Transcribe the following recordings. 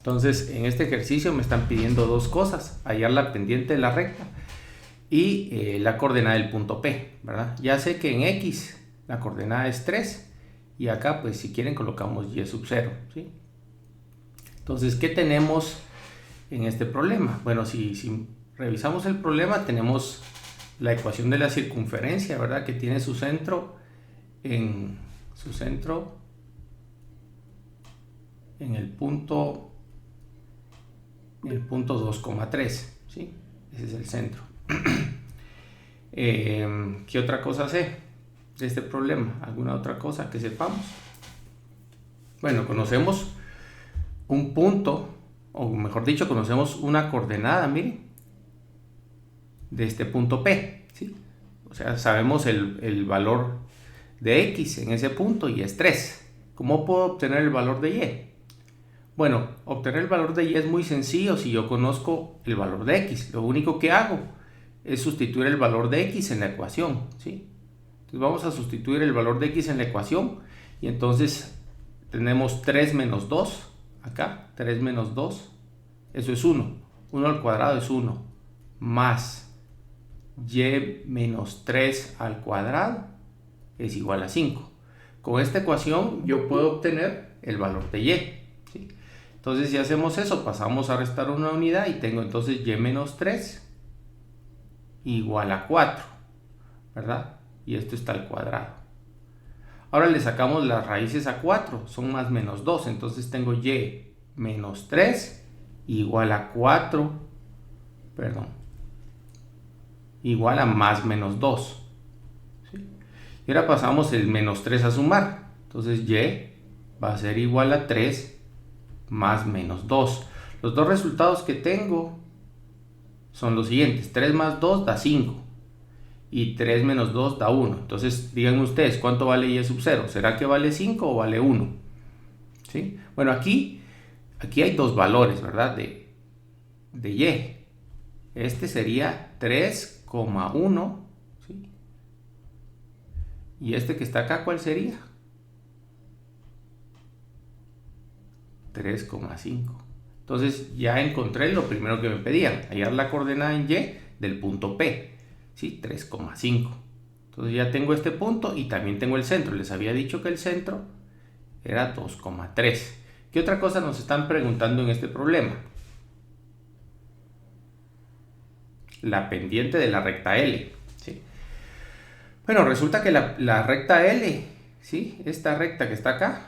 Entonces, en este ejercicio me están pidiendo dos cosas: hallar la pendiente de la recta y la coordenada del punto P, ¿verdad? Ya sé que en X la coordenada es 3 y acá, pues si quieren, colocamos Y sub 0, ¿sí? Entonces, ¿qué tenemos en este problema? Bueno, si revisamos el problema, tenemos la ecuación de la circunferencia, ¿verdad? Que tiene su centro en el punto 2,3, ¿sí? Ese es el centro. ¿Qué otra cosa sé de este problema? ¿Alguna otra cosa que sepamos? Bueno, conocemos un punto, o mejor dicho, conocemos una coordenada, miren, de este punto P, ¿sí? O sea, sabemos el valor de X en ese punto y es 3. ¿Cómo puedo obtener el valor de Y? Bueno, obtener el valor de Y es muy sencillo si yo conozco el valor de X. Lo único que hago es sustituir el valor de X en la ecuación, ¿sí? Entonces vamos a sustituir el valor de X en la ecuación y entonces tenemos 3 menos 2, acá, 3 menos 2, eso es 1. 1 al cuadrado es 1, más Y menos 3 al cuadrado es igual a 5. Con esta ecuación yo puedo obtener el valor de Y, ¿sí? Entonces si hacemos eso, pasamos a restar una unidad y tengo entonces Y menos 3 igual a 4, ¿verdad? Y esto está al cuadrado. Ahora le sacamos las raíces a 4, son más menos 2, entonces tengo Y menos 3 igual a 4, igual a más menos 2, ¿sí? Y ahora pasamos el menos 3 a sumar, entonces Y va a ser igual a 3 más menos 2. Los dos resultados que tengo son los siguientes: 3 más 2 da 5 y 3 menos 2 da 1. Entonces díganme ustedes, ¿cuánto vale Y sub 0? ¿Será que vale 5 o vale 1? ¿Sí? Bueno, aquí hay dos valores, ¿verdad? De Y. Este sería 3,1, ¿sí? Y este que está acá, ¿cuál sería? 3,5. Entonces ya encontré lo primero que me pedían: hallar la coordenada en Y del punto P, ¿sí? 3,5. Entonces ya tengo este punto y también tengo el centro. Les había dicho que el centro era 2,3. ¿Qué otra cosa nos están preguntando en este problema? La pendiente de la recta L, ¿sí? Bueno, resulta que la recta L, ¿sí? Esta recta que está acá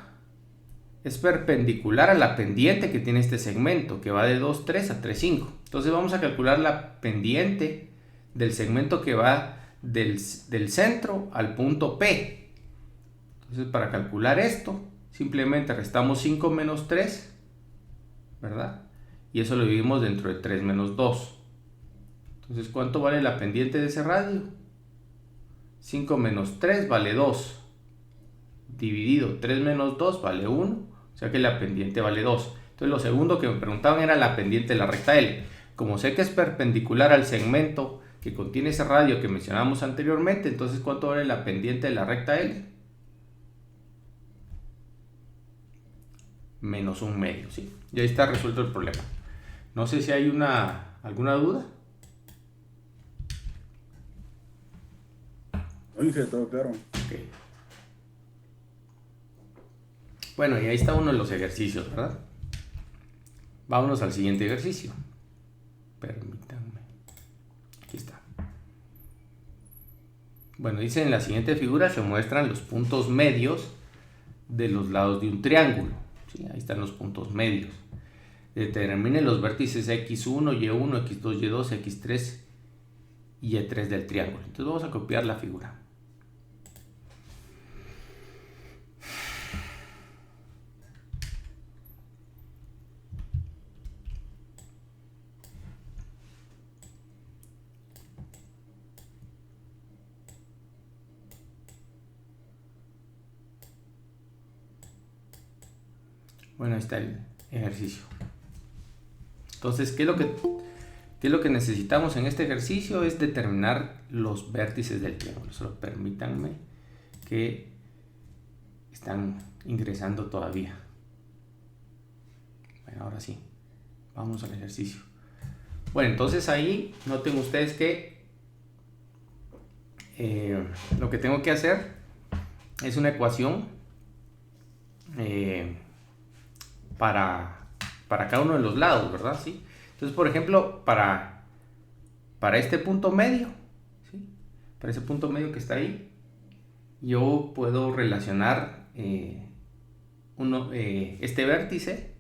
es perpendicular a la pendiente que tiene este segmento, que va de 2,3 a 3,5. Entonces vamos a calcular la pendiente del segmento que va del centro al punto P. Entonces, para calcular esto, simplemente restamos 5 menos 3, ¿verdad? Y eso lo dividimos dentro de 3 menos 2. Entonces, ¿cuánto vale la pendiente de ese radio? 5 menos 3 vale 2. Dividido 3 menos 2 vale 1. O sea que la pendiente vale 2. Entonces, lo segundo que me preguntaban era la pendiente de la recta L. Como sé que es perpendicular al segmento que contiene ese radio que mencionamos anteriormente, entonces, ¿cuánto vale la pendiente de la recta L? Menos 1/2, ¿sí? Y ahí está resuelto el problema. No sé si hay alguna duda. Oye, todo claro. Okay. Bueno, y ahí está uno de los ejercicios, ¿verdad? Vámonos al siguiente ejercicio. Permítanme. Aquí está. Bueno, dice: en la siguiente figura se muestran los puntos medios de los lados de un triángulo, ¿sí? Ahí están los puntos medios. Determine los vértices X1, Y1, X2, Y2, X3 y Y3 del triángulo. Entonces vamos a copiar la figura. Bueno, ahí está el ejercicio. Entonces, ¿qué es lo que necesitamos en este ejercicio? Es determinar los vértices del triángulo. Solo permítanme, que están ingresando todavía. Bueno, ahora sí. Vamos al ejercicio. Bueno, entonces ahí noten ustedes que lo que tengo que hacer es una ecuación para cada uno de los lados, ¿verdad? ¿Sí? Entonces, por ejemplo, para este punto medio, ¿sí? Para ese punto medio que está ahí, yo puedo relacionar este vértice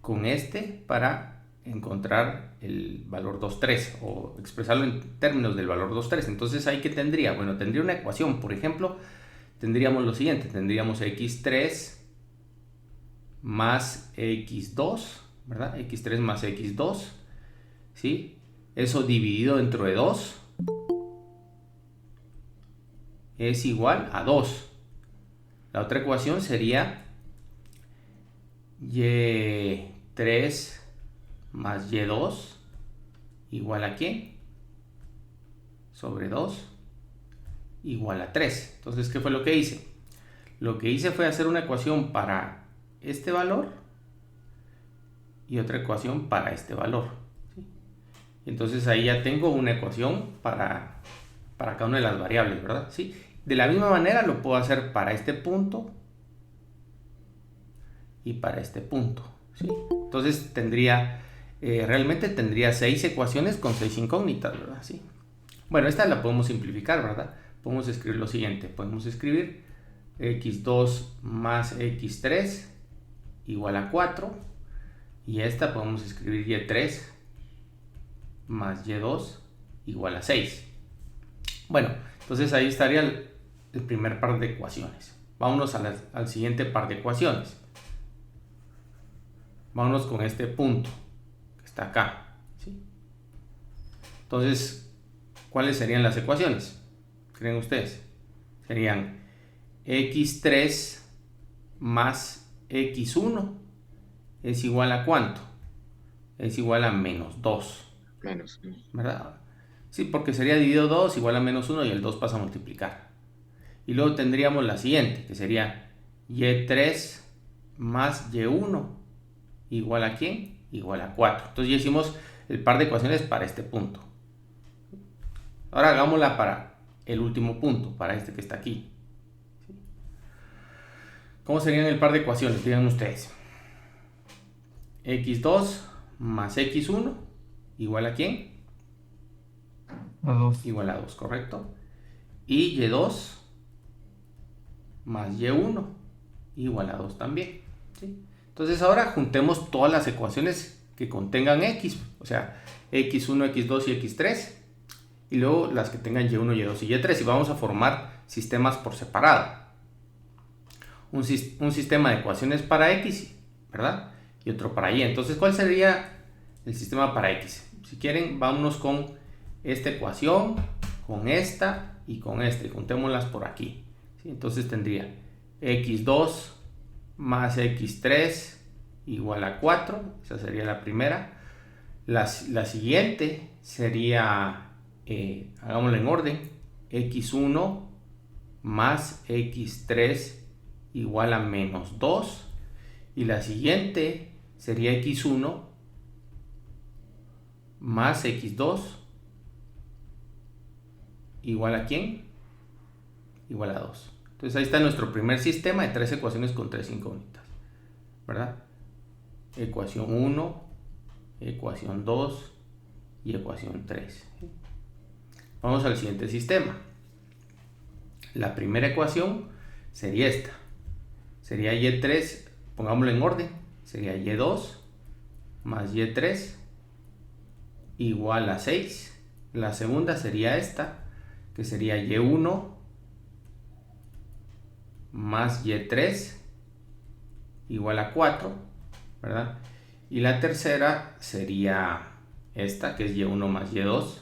con este para encontrar el valor 2,3 o expresarlo en términos del valor 2,3. Entonces, ¿ahí qué tendría? Bueno, tendría una ecuación. Por ejemplo, tendríamos lo siguiente. Tendríamos x3 más x2, ¿verdad? x3 más x2, ¿sí? Eso dividido dentro de 2 es igual a 2. La otra ecuación sería y3 más y2 igual a ¿qué? Sobre 2 igual a 3. Entonces, ¿qué fue lo que hice? Lo que hice fue hacer una ecuación para este valor y otra ecuación para este valor, ¿sí? Entonces ahí ya tengo una ecuación para cada una de las variables, ¿verdad? ¿Sí? De la misma manera lo puedo hacer para este punto y para este punto, ¿sí? Entonces realmente tendría 6 ecuaciones con 6 incógnitas, ¿verdad? ¿Sí? Bueno, esta la podemos simplificar, ¿verdad? Podemos escribir lo siguiente. Podemos escribir x2 más x3 igual a 4. Y esta podemos escribir y3 más y2 igual a 6. Bueno, entonces ahí estaría el primer par de ecuaciones. Vámonos al siguiente par de ecuaciones. Vámonos con este punto que está acá, ¿sí? Entonces, ¿cuáles serían las ecuaciones? ¿Creen ustedes? Serían x3 más x1 es igual a ¿cuánto? Es igual a menos 2. Menos. ¿Verdad? Sí, porque sería dividido 2 igual a menos 1 y el 2 pasa a multiplicar. Y luego tendríamos la siguiente, que sería y3 más y1 igual a ¿quién? Igual a 4. Entonces ya hicimos el par de ecuaciones para este punto. Ahora hagámosla para el último punto, para este que está aquí. ¿Cómo serían el par de ecuaciones? Digan ustedes. x2 más x1 igual a ¿quién? A 2. Igual a 2, ¿correcto? Y y2 más y1 igual a 2 también, ¿sí? Entonces ahora juntemos todas las ecuaciones que contengan x, o sea, x1, x2 y x3, y luego las que tengan y1, y2 y y3, y vamos a formar sistemas por separado. Un sistema de ecuaciones para x, ¿verdad? Y otro para y. Entonces, ¿cuál sería el sistema para x? Si quieren, vámonos con esta ecuación, con esta y con esta, y juntémoslas por aquí, ¿sí? Entonces tendría x2 más x3 igual a 4, esa sería la primera. La siguiente sería, hagámoslo en orden, x1 más x3 igual a menos 2, y la siguiente sería x1 más x2 igual a ¿quién? Igual a 2. Entonces ahí está nuestro primer sistema de 3 ecuaciones con 3 incógnitas, ¿verdad? Ecuación 1, ecuación 2 y ecuación 3. Vamos al siguiente sistema. La primera ecuación sería esta. Sería y3, pongámoslo en orden, sería y2 más y3 igual a 6. La segunda sería esta, que sería y1 más y3 igual a 4, ¿verdad? Y la tercera sería esta, que es y1 más y2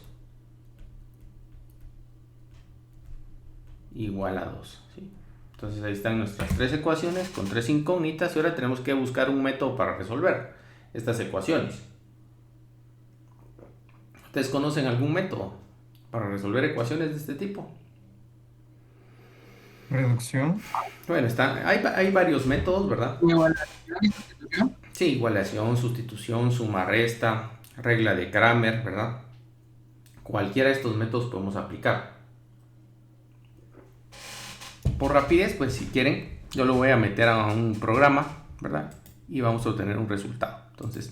igual a 2, ¿sí? Entonces ahí están nuestras 3 ecuaciones con 3 incógnitas, y ahora tenemos que buscar un método para resolver estas ecuaciones. ¿Ustedes conocen algún método para resolver ecuaciones de este tipo? Reducción. Bueno, hay varios métodos, ¿verdad? Igual a sustitución. Sí, igualación, sustitución, suma, resta, regla de Kramer, ¿verdad? Cualquiera de estos métodos podemos aplicar. Por rapidez, pues si quieren, yo lo voy a meter a un programa, ¿verdad? Y vamos a obtener un resultado. Entonces,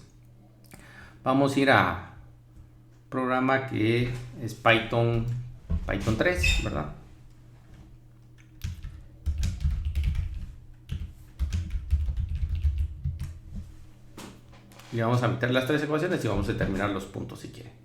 vamos a ir a programa que es Python 3, ¿verdad? Y vamos a meter las tres ecuaciones y vamos a determinar los puntos si quieren.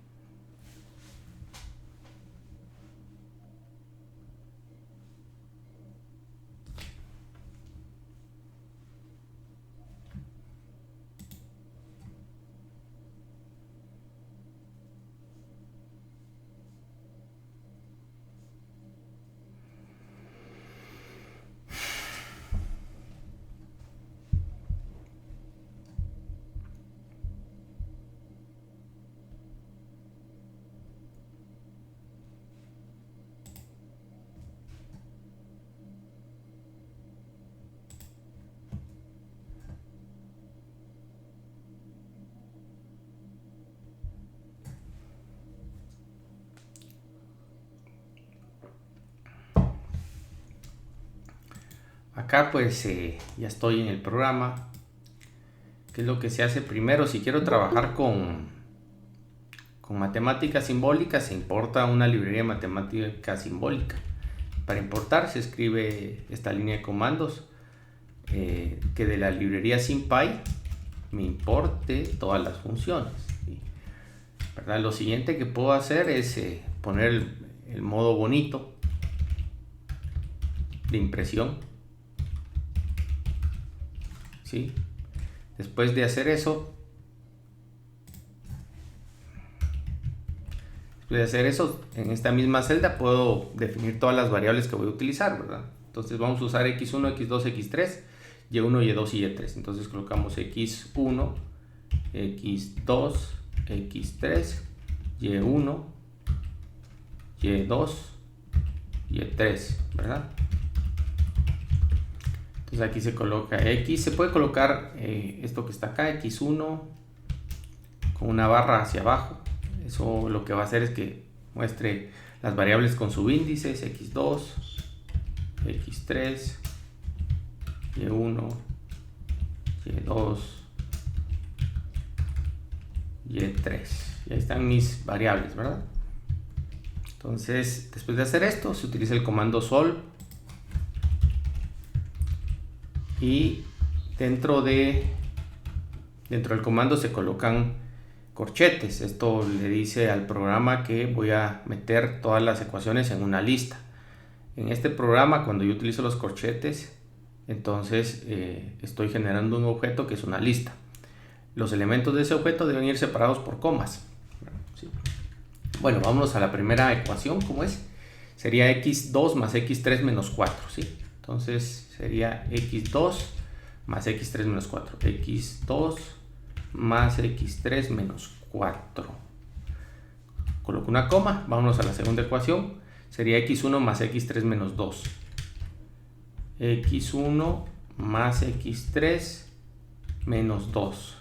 Acá pues ya estoy en el programa. ¿Qué es lo que se hace primero? Si quiero trabajar con matemáticas simbólicas, se importa una librería de matemática simbólica. Para importar se escribe esta línea de comandos que de la librería SymPy me importe todas las funciones, ¿sí? ¿Verdad? Lo siguiente que puedo hacer es poner el modo bonito de impresión, ¿sí? Después de hacer eso, en esta misma celda puedo definir todas las variables que voy a utilizar, ¿verdad? Entonces vamos a usar x1, x2, x3, y1, y2 y y3. Entonces colocamos x1, x2, x3, y1, y2, y3, ¿verdad? Entonces aquí se coloca x, se puede colocar esto que está acá, x1, con una barra hacia abajo. Eso lo que va a hacer es que muestre las variables con subíndices, x2, x3, y1, y2, y3. Y ahí están mis variables, ¿verdad? Entonces, después de hacer esto, se utiliza el comando sol. Y dentro del comando se colocan corchetes. Esto le dice al programa que voy a meter todas las ecuaciones en una lista. En este programa, cuando yo utilizo los corchetes, entonces estoy generando un objeto que es una lista. Los elementos de ese objeto deben ir separados por comas, ¿sí? Bueno, vámonos a la primera ecuación. ¿Cómo es? Sería x2 más x3 menos 4, ¿sí? Entonces sería x2 más x3 menos 4. x2 más x3 menos 4. Coloco una coma. Vámonos a la segunda ecuación. Sería x1 más x3 menos 2. x1 más x3 menos 2.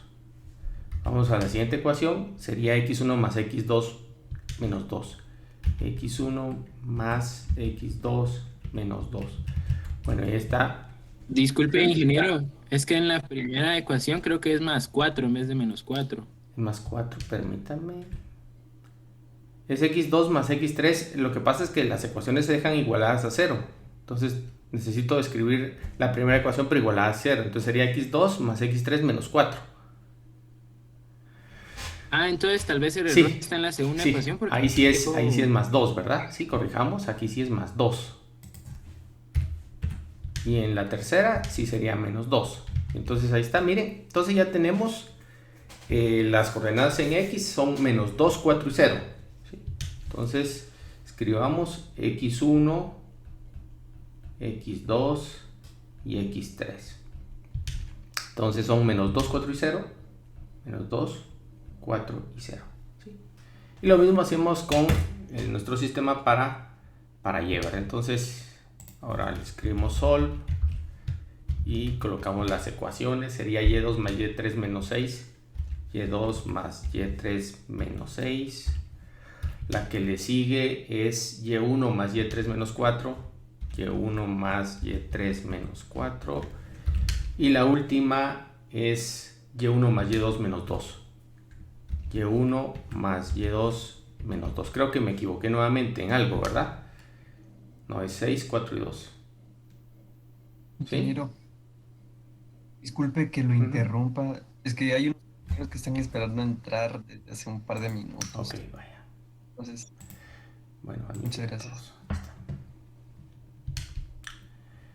Vamos a la siguiente ecuación. Sería x1 más x2 menos 2. x1 más x2 menos 2. Bueno, ahí está. Disculpe, ingeniero, es que en la primera ecuación creo que es más 4 en vez de menos 4. Más 4, permítame. Es x2 más x3. Lo que pasa es que las ecuaciones se dejan igualadas a 0. Entonces necesito escribir la primera ecuación pero igualada a 0. Entonces sería x2 más x3 menos 4. Ah, entonces tal vez el error está en la segunda ecuación. Porque ahí sí es más 2, ¿verdad? Sí, corrijamos. Aquí sí es más 2. Y en la tercera sí sería menos 2. Entonces ahí está, miren. Entonces ya tenemos las coordenadas en x son menos 2, 4 y 0. ¿Sí? Entonces escribamos x1, x2 y x3. Entonces son menos 2, 4 y 0. Menos 2, 4 y 0. ¿Sí? Y lo mismo hacemos con nuestro sistema para y, ¿verdad? Entonces ahora le escribimos sol y colocamos las ecuaciones. Sería y2 más y3 menos 6, y2 más y3 menos 6. La que le sigue es y1 más y3 menos 4, y1 más y3 menos 4. Y la última es y1 más y2 menos 2. y1 más y2 menos 2. Creo que me equivoqué nuevamente en algo, ¿verdad? No, es 6, 4 y 2. ¿Sí? Ingeniero, disculpe que lo interrumpa. Es que hay unos compañeros que están esperando entrar desde hace un par de minutos. Ok, vaya. Entonces, Bueno, muchas gracias.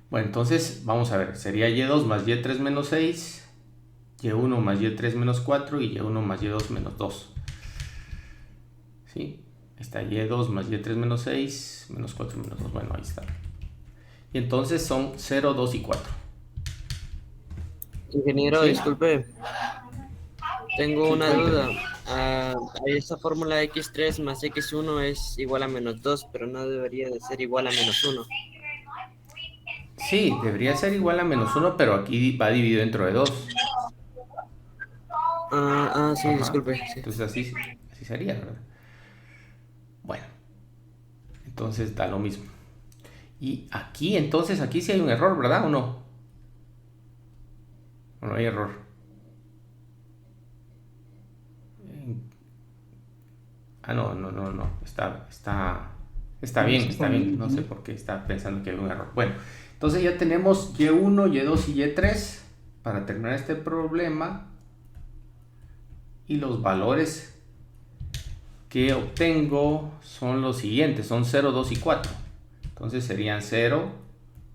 Bueno, entonces vamos a ver. Sería y2 más y3 menos 6, y1 más y3 menos 4 y y1 más y2 menos 2. ¿Sí? Está y2 más y3 menos 6, menos 4 menos 2. Bueno, ahí está. Y entonces son 0, 2 y 4. Ingeniero, Sí. disculpe, tengo Sí, una cuénteme. duda. Esta fórmula x3 más x1 es igual a menos 2, pero no debería de ser igual a menos 1. Sí, debería ser igual a menos 1, pero aquí va dividido dentro de 2. Sí, Ajá. disculpe. Sí. Entonces así sería, ¿verdad? Bueno, entonces da lo mismo. Y aquí, entonces, aquí sí hay un error, ¿verdad? ¿O no? ¿O no hay error? No. Está bien, está bien. No sé por qué está pensando que hay un error. Bueno, entonces ya tenemos y1, y2 y y3 para terminar este problema. Y los valores que obtengo son los siguientes, son 0, 2 y 4. Entonces serían 0,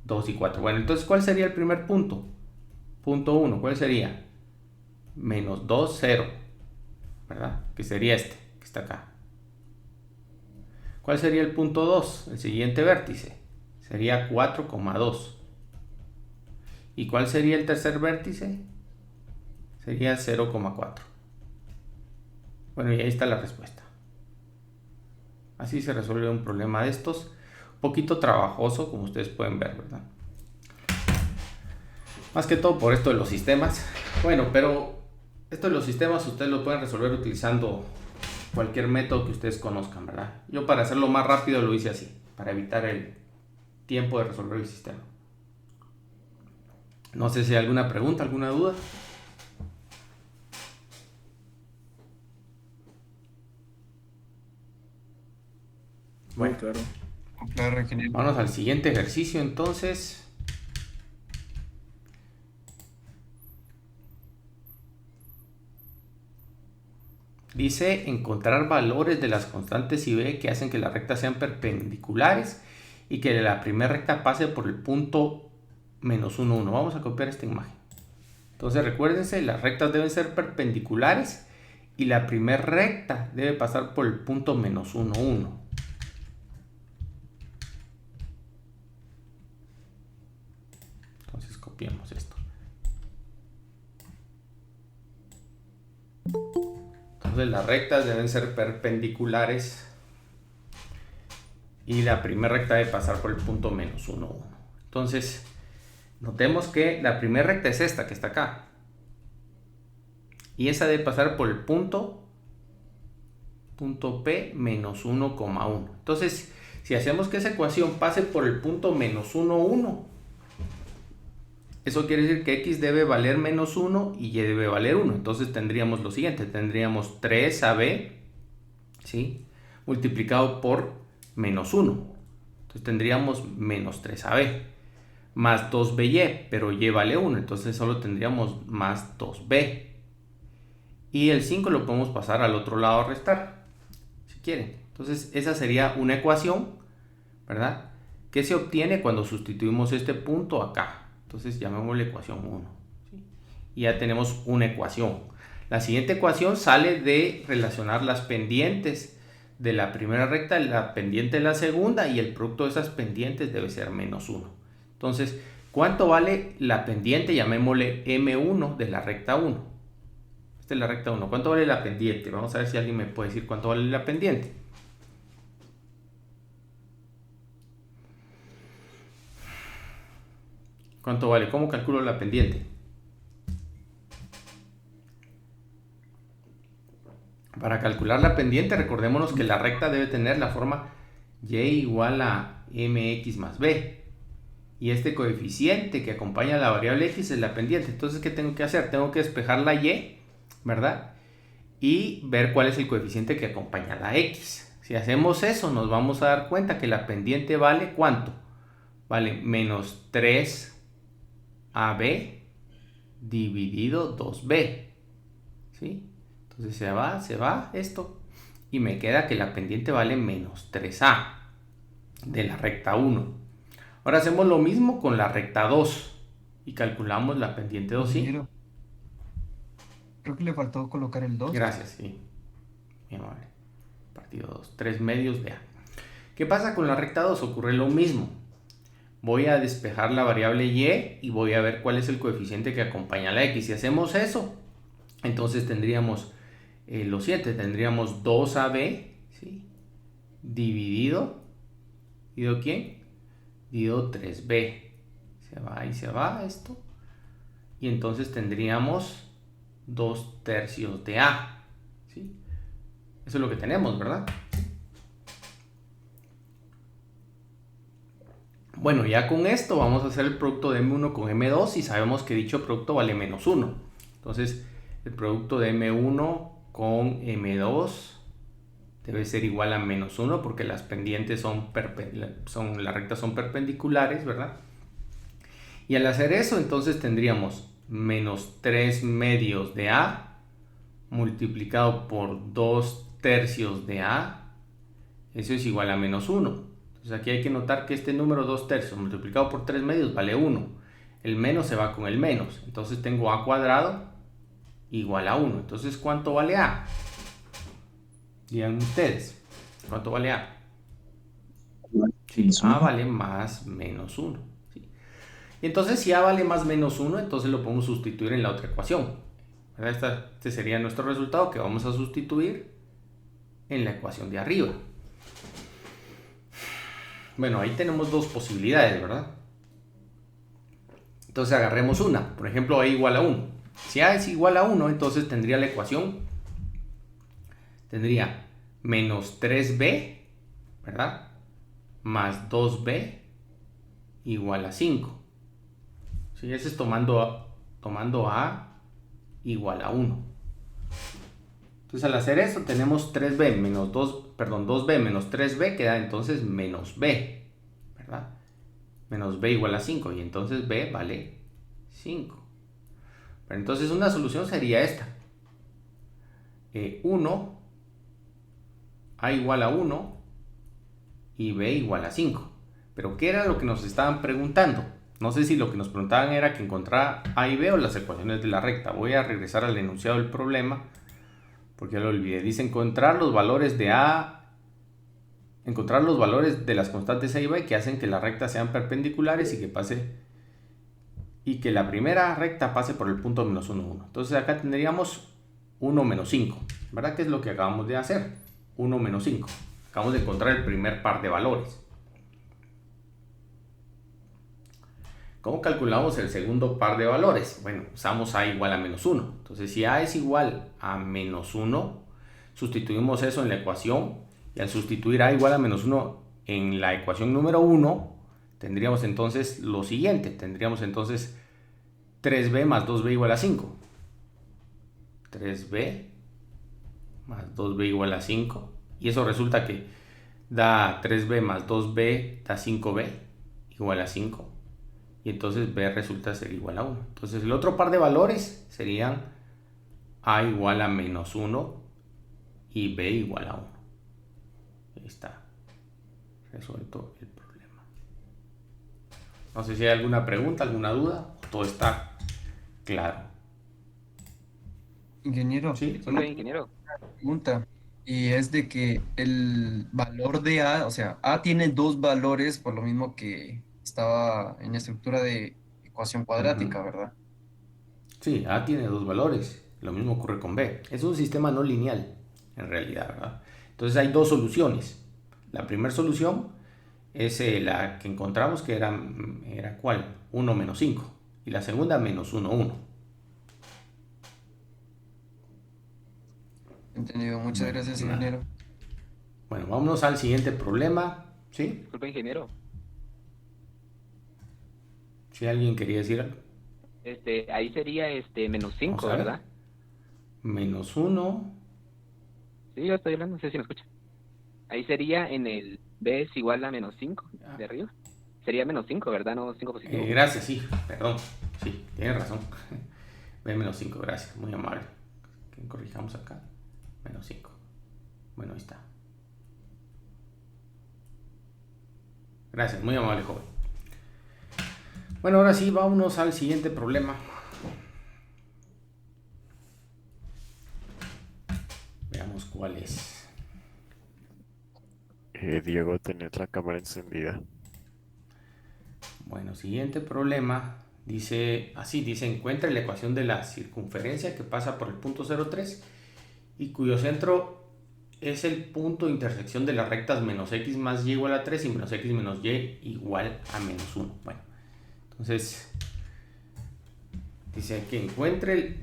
2 y 4. Bueno, entonces, ¿cuál sería el primer punto? Punto 1, ¿cuál sería? Menos 2, 0, ¿verdad? Que sería este, que está acá. ¿Cuál sería el punto 2? El siguiente vértice. Sería 4,2. ¿Y cuál sería el tercer vértice? Sería 0,4. Bueno, y ahí está la respuesta. Así se resuelve un problema de estos. Un poquito trabajoso, como ustedes pueden ver, ¿verdad? Más que todo por esto de los sistemas. Bueno, pero esto de los sistemas ustedes lo pueden resolver utilizando cualquier método que ustedes conozcan, ¿verdad? Yo, para hacerlo más rápido, lo hice así, para evitar el tiempo de resolver el sistema. No sé si hay alguna pregunta, alguna duda. Bueno, Claro. Claro, ingeniero. vamos al siguiente ejercicio entonces. Dice encontrar valores de las constantes y que hacen que las rectas sean perpendiculares y que la primera recta pase por el punto menos 1, 1. Vamos a copiar esta imagen. Entonces recuérdense, las rectas deben ser perpendiculares y la primera recta debe pasar por el punto menos 1, 1. Entonces copiamos esto. Entonces las rectas deben ser perpendiculares y la primera recta debe pasar por el punto menos 1, 1. Entonces notemos que la primera recta es esta que está acá. Y esa debe pasar por el punto P menos 1,1. Entonces, si hacemos que esa ecuación pase por el punto menos 1, 1, eso quiere decir que x debe valer menos 1 y y debe valer 1. Entonces tendríamos lo siguiente. Tendríamos 3ab, ¿sí?, multiplicado por menos 1. Entonces tendríamos menos 3ab. Más 2by, pero y vale 1. Entonces solo tendríamos más 2b. Y el 5 lo podemos pasar al otro lado a restar, si quieren. Entonces esa sería una ecuación, ¿verdad?, que se obtiene cuando sustituimos este punto acá. Entonces llamémosle ecuación 1. ¿Sí? Y ya tenemos una ecuación. La siguiente ecuación sale de relacionar las pendientes de la primera recta, la pendiente de la segunda, y el producto de esas pendientes debe ser menos 1. Entonces, ¿cuánto vale la pendiente? Llamémosle M1 de la recta 1. Esta es la recta 1. ¿Cuánto vale la pendiente? Vamos a ver si alguien me puede decir cuánto vale la pendiente. ¿Cuánto vale? ¿Cómo calculo la pendiente? Para calcular la pendiente, recordémonos que la recta debe tener la forma y igual a mx más b. Y este coeficiente que acompaña a la variable x es la pendiente. Entonces, ¿qué tengo que hacer? Tengo que despejar la y, ¿verdad? Y ver cuál es el coeficiente que acompaña a la x. Si hacemos eso, nos vamos a dar cuenta que la pendiente vale ¿cuánto? Vale menos 3ab dividido 2b. ¿Sí? Entonces se va esto. Y me queda que la pendiente vale menos 3a de la recta 1. Ahora hacemos lo mismo con la recta 2 y calculamos la pendiente 2, ¿sí? Ingeniero, creo que le faltó colocar el 2. Gracias, sí. Bien, vale. Partido 2, 3 medios de A. ¿Qué pasa con la recta 2? Ocurre lo mismo. Voy a despejar la variable y voy a ver cuál es el coeficiente que acompaña a la x. Si hacemos eso, entonces tendríamos lo siguiente, tendríamos 2ab, ¿sí? Dividido ¿quién? Dividido 3b. Se va y se va esto. Y entonces tendríamos 2/3 de A. ¿Sí? Eso es lo que tenemos, ¿verdad? Bueno, ya con esto vamos a hacer el producto de M1 con M2 y sabemos que dicho producto vale menos 1. Entonces, el producto de M1 con M2 debe ser igual a menos 1 porque las pendientes las rectas son perpendiculares, ¿verdad? Y al hacer eso, entonces tendríamos menos 3 medios de A multiplicado por 2/3 de A. Eso es igual a menos 1. Entonces aquí hay que notar que este número 2/3 multiplicado por 3 medios vale 1. El menos se va con el menos. Entonces tengo A cuadrado igual a 1. Entonces, ¿cuánto vale A? Digan ustedes, ¿cuánto vale A? Sí, A vale más menos 1. ¿Sí? Y entonces, si A vale más menos 1, entonces lo podemos sustituir en la otra ecuación. Este sería nuestro resultado que vamos a sustituir en la ecuación de arriba. Bueno, ahí tenemos dos posibilidades, ¿verdad? Entonces agarremos una. Por ejemplo, A igual a 1. Si A es igual a 1, entonces tendría la ecuación, tendría menos 3b, ¿verdad? Más 2b igual a 5. ¿Sí? Ese es tomando A igual a 1. Entonces al hacer eso tenemos 2b menos 3b queda entonces menos b, ¿verdad? Menos b igual a 5 y entonces b vale 5. Pero entonces una solución sería esta. 1, A igual a 1 y B igual a 5. Pero ¿qué era lo que nos estaban preguntando? No sé si lo que nos preguntaban era que encontrara A y B o las ecuaciones de la recta. Voy a regresar al enunciado del problema porque ya lo olvidé. Dice encontrar los valores de A, encontrar los valores de las constantes A y B que hacen que las rectas sean perpendiculares y que la primera recta pase por el punto menos 1, 1. Entonces acá tendríamos 1 menos 5, ¿verdad? ¿Qué es lo que acabamos de hacer? 1 menos 5. Acabamos de encontrar el primer par de valores. ¿Cómo calculamos el segundo par de valores? Bueno, usamos A igual a menos 1. Entonces, si A es igual a menos 1, sustituimos eso en la ecuación. Y al sustituir A igual a menos 1 en la ecuación número 1, tendríamos entonces lo siguiente. Tendríamos entonces 3b más 2b igual a 5. 3b más 2b igual a 5. Y eso resulta que da 3b más 2b da 5b igual a 5. Y entonces b resulta ser igual a 1. Entonces el otro par de valores serían a igual a menos 1 y b igual a 1. Ahí está resuelto el problema. No sé si hay alguna pregunta, alguna duda. Todo está claro. Ingeniero, Sí. solo Hola, ingeniero. una pregunta. Y es de que el valor de A, o sea, A tiene dos valores por lo mismo que estaba en la estructura de ecuación cuadrática, ¿verdad? Sí, A tiene dos valores. Lo mismo ocurre con B. Es un sistema no lineal, en realidad, ¿verdad? Entonces hay dos soluciones. La primera solución es la que encontramos, que era ¿cuál? 1 menos 5. Y la segunda menos 1, 1. Entendido. Muchas gracias, ingeniero. Bueno, vámonos al siguiente problema. ¿Sí? Disculpe, ingeniero. Si alguien quería decir algo. Ahí sería menos 5, Vamos a ver. ¿verdad? Menos 1. Sí, yo estoy hablando, no sé si me escucha. Ahí sería en el B es igual a menos 5 de arriba. Sería menos 5, ¿verdad? No 5 positivo. Gracias, sí, perdón. Sí, tienes razón. B menos 5, gracias, muy amable. Que corrijamos acá. Menos 5. Bueno, ahí está. Gracias, muy amable, joven. Bueno, ahora sí, vámonos al siguiente problema. Veamos cuál es. Diego, tenés la cámara encendida. Bueno, siguiente problema. Dice así, dice, encuentra la ecuación de la circunferencia que pasa por el punto 0,3 y cuyo centro es el punto de intersección de las rectas menos x más y igual a 3 y menos x menos y igual a menos 1. Bueno, entonces dice que encuentre,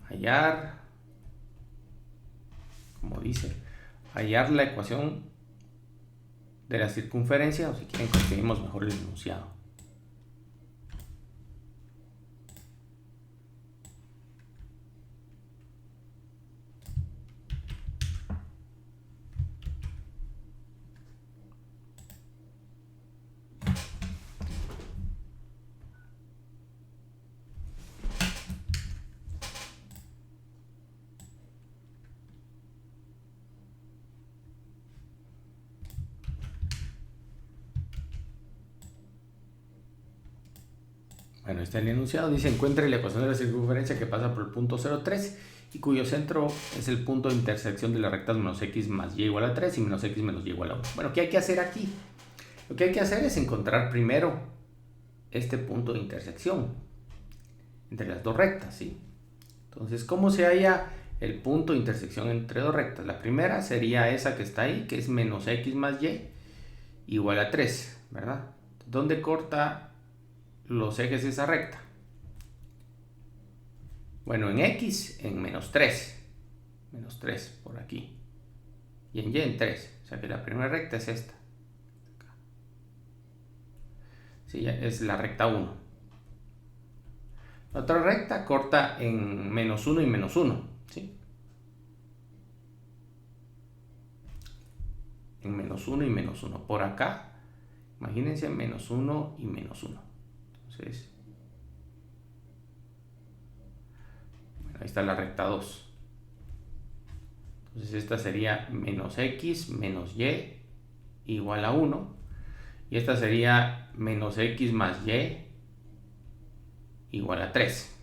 hallar, como dice, hallar la ecuación de la circunferencia, o si quieren conseguimos mejor el enunciado. Bueno, está el enunciado, dice encuentre la ecuación de la circunferencia que pasa por el punto 0,3 y cuyo centro es el punto de intersección de las rectas menos x más y igual a 3 y menos x menos y igual a 1. Bueno, ¿qué hay que hacer aquí? Lo que hay que hacer es encontrar primero este punto de intersección entre las dos rectas, ¿sí? Entonces, ¿cómo se halla el punto de intersección entre dos rectas? La primera sería esa que está ahí, que es menos x más y igual a 3, ¿verdad? ¿Dónde corta los ejes de esa recta? Bueno, en x en menos 3 por aquí, y en y en 3, o sea que la primera recta es esta. Sí, es la recta 1. La otra recta corta en menos 1 y menos 1, ¿sí? En menos 1 y menos 1. Por acá, imagínense menos 1 y menos 1. Entonces, bueno, ahí está la recta 2. Entonces esta sería menos x menos y igual a 1. Y esta sería menos x más y igual a 3.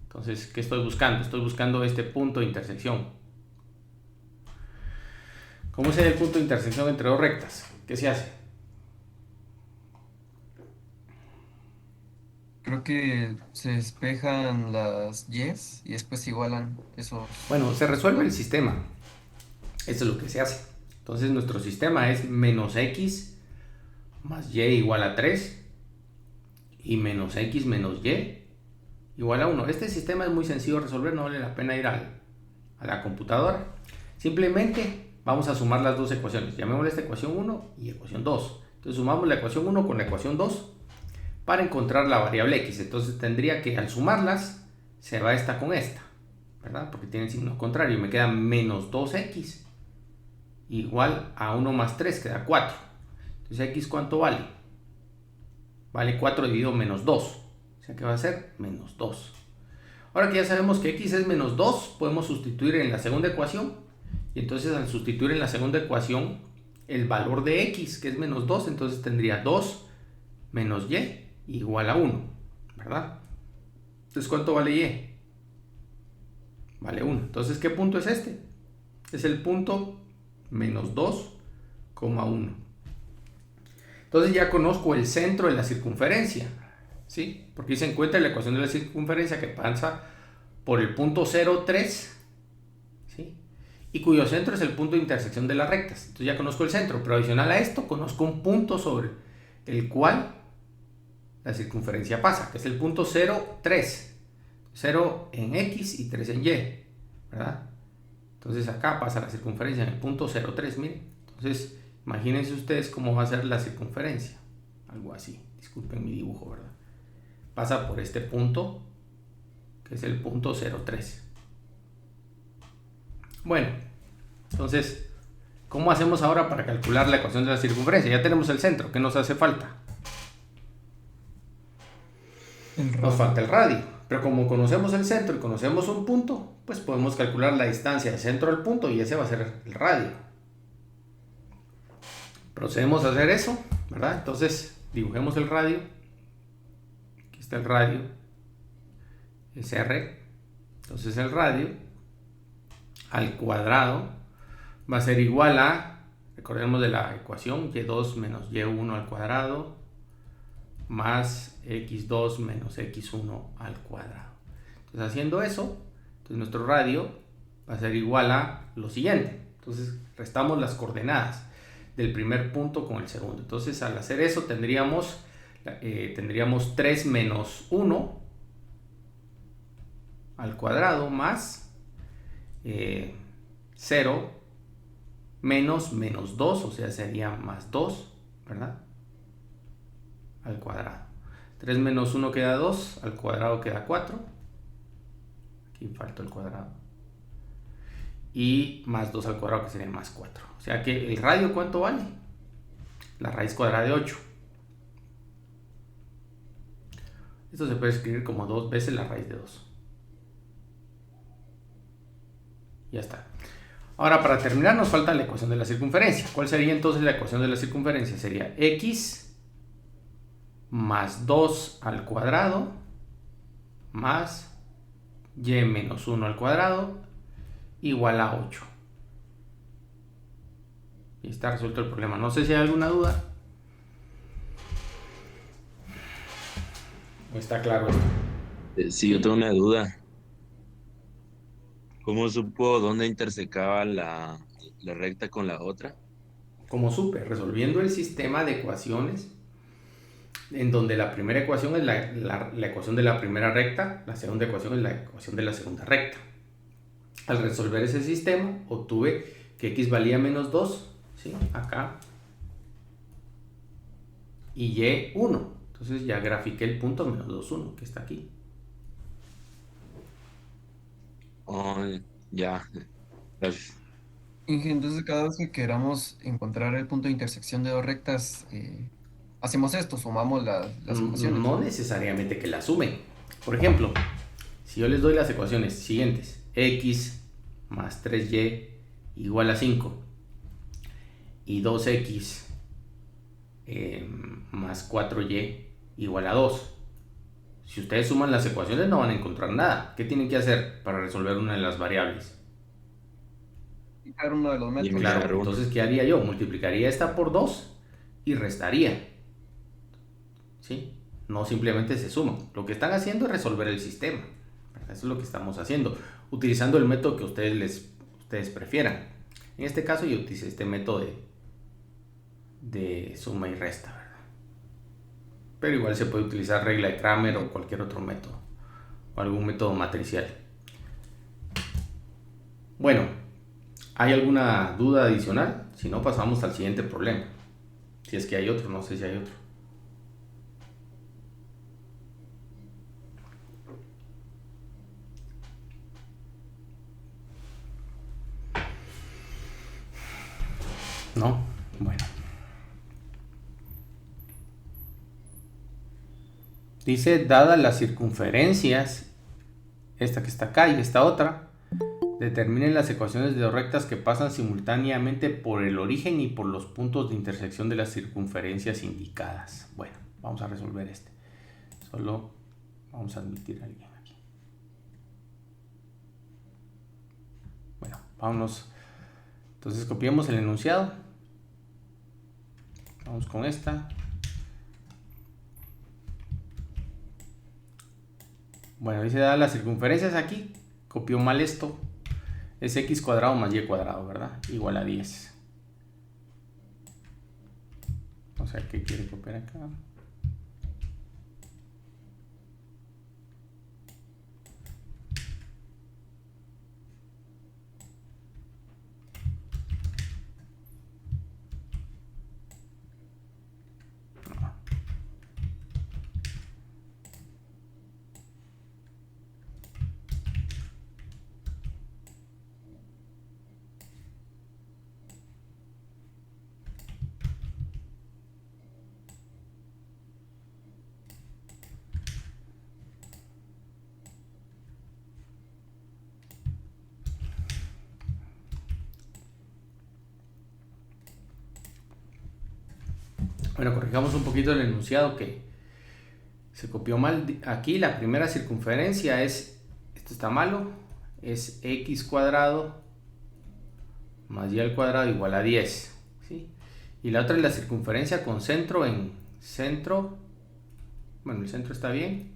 Entonces, ¿qué estoy buscando? Estoy buscando este punto de intersección. ¿Cómo sería el punto de intersección entre dos rectas? ¿Qué se hace? Creo que se despejan las yes y después se igualan eso. Bueno, se resuelve el sistema. Eso es lo que se hace. Entonces nuestro sistema es menos x más y igual a 3 y menos x menos y igual a 1. Este sistema es muy sencillo de resolver, no vale la pena ir a la computadora. Simplemente vamos a sumar las dos ecuaciones. Llamémosle esta ecuación 1 y ecuación 2. Entonces sumamos la ecuación 1 con la ecuación 2 para encontrar la variable x. Entonces tendría que al sumarlas se va esta con esta, ¿verdad? Porque tienen signo contrario. Me queda menos 2x igual a 1 más 3, queda 4. Entonces x ¿cuánto vale? Vale 4 dividido menos 2. O sea que va a ser menos 2. Ahora que ya sabemos que x es menos 2, podemos sustituir en la segunda ecuación. Y entonces al sustituir en la segunda ecuación el valor de x, que es menos 2, entonces tendría 2 menos y igual a 1, ¿verdad? Entonces, ¿cuánto vale y? Vale 1. Entonces, ¿qué punto es este? Es el punto menos 2,1. Entonces ya conozco el centro de la circunferencia, ¿sí? Porque ahí se encuentra la ecuación de la circunferencia que pasa por el punto 0,3, ¿sí? Y cuyo centro es el punto de intersección de las rectas. Entonces ya conozco el centro, pero adicional a esto conozco un punto sobre el cual la circunferencia pasa, que es el punto 0, 3. 0 en X y 3 en Y, ¿verdad? Entonces acá pasa la circunferencia en el punto 0,3, miren. Entonces, imagínense ustedes cómo va a ser la circunferencia. Algo así, disculpen mi dibujo, ¿verdad? Pasa por este punto, que es el punto 0,3. Bueno, entonces, ¿cómo hacemos ahora para calcular la ecuación de la circunferencia? Ya tenemos el centro, ¿qué nos hace falta? Nos falta el radio. Pero como conocemos el centro y conocemos un punto, pues podemos calcular la distancia del centro al punto y ese va a ser el radio. Procedemos a hacer eso, ¿verdad? Entonces dibujemos el radio. Aquí está el radio. Es R. Entonces el radio al cuadrado va a ser igual a, recordemos de la ecuación, y2 menos y1 al cuadrado más x2 menos x1 al cuadrado. Entonces haciendo eso, entonces nuestro radio va a ser igual a lo siguiente. Entonces restamos las coordenadas del primer punto con el segundo. Entonces al hacer eso tendríamos 3 menos 1 al cuadrado más 0 menos 2, o sea sería más 2, ¿verdad? Al cuadrado. 3 menos 1 queda 2, al cuadrado queda 4. Aquí falta el cuadrado. Y más 2 al cuadrado, que sería más 4. O sea que el radio, ¿cuánto vale? La raíz cuadrada de 8. Esto se puede escribir como 2 veces la raíz de 2. Ya está. Ahora, para terminar, nos falta la ecuación de la circunferencia. ¿Cuál sería entonces la ecuación de la circunferencia? Sería x más 2 al cuadrado más y menos 1 al cuadrado igual a 8. Y está resuelto el problema. No sé si hay alguna duda. ¿O está claro esto? Sí, yo tengo una duda. ¿Cómo supo dónde intersecaba la recta con la otra? Como supe, resolviendo el sistema de ecuaciones, en donde la primera ecuación es la ecuación de la primera recta, la segunda ecuación es la ecuación de la segunda recta. Al resolver ese sistema, obtuve que x valía menos 2, ¿sí? Acá, y y 1. Entonces ya grafiqué el punto menos 2, 1, que está aquí. Oh, ya. Gracias. Inge, entonces cada vez que queramos encontrar el punto de intersección de dos rectas, hacemos esto, sumamos las ecuaciones. No necesariamente que la sumen. Por ejemplo, si yo les doy las ecuaciones siguientes, x más 3y igual a 5 y 2x más 4y igual a 2. Si ustedes suman las ecuaciones no van a encontrar nada. ¿Qué tienen que hacer para resolver una de las variables? Multiplicar uno de los métodos. Claro, entonces ¿qué haría yo? Multiplicaría esta por 2 y restaría. ¿Sí? No simplemente se suman. Lo que están haciendo es resolver el sistema. Eso es lo que estamos haciendo, utilizando el método que ustedes prefieran. En este caso yo utilicé este método de suma y resta, ¿verdad? Pero igual se puede utilizar regla de Kramer o cualquier otro método, o algún método matricial. Bueno, ¿hay alguna duda adicional? Si no, pasamos al siguiente problema. Si es que hay otro, no sé si hay otro. No, bueno. Dice, dadas las circunferencias, esta que está acá y esta otra, determinen las ecuaciones de dos rectas que pasan simultáneamente por el origen y por los puntos de intersección de las circunferencias indicadas. Bueno, vamos a resolver este. Solo vamos a admitir a alguien aquí. Bueno, vámonos. Entonces copiamos el enunciado. Vamos con esta. Bueno, dice dadas las circunferencias aquí. Copió mal esto. Es x cuadrado más y cuadrado, ¿verdad? Igual a 10. O sea, ¿qué quiere copiar acá? Bueno, corrijamos un poquito el enunciado que se copió mal. Aquí la primera circunferencia es, esto está malo, es x cuadrado más y al cuadrado igual a 10, ¿sí? Y la otra es la circunferencia con centro en centro, bueno, el centro está bien,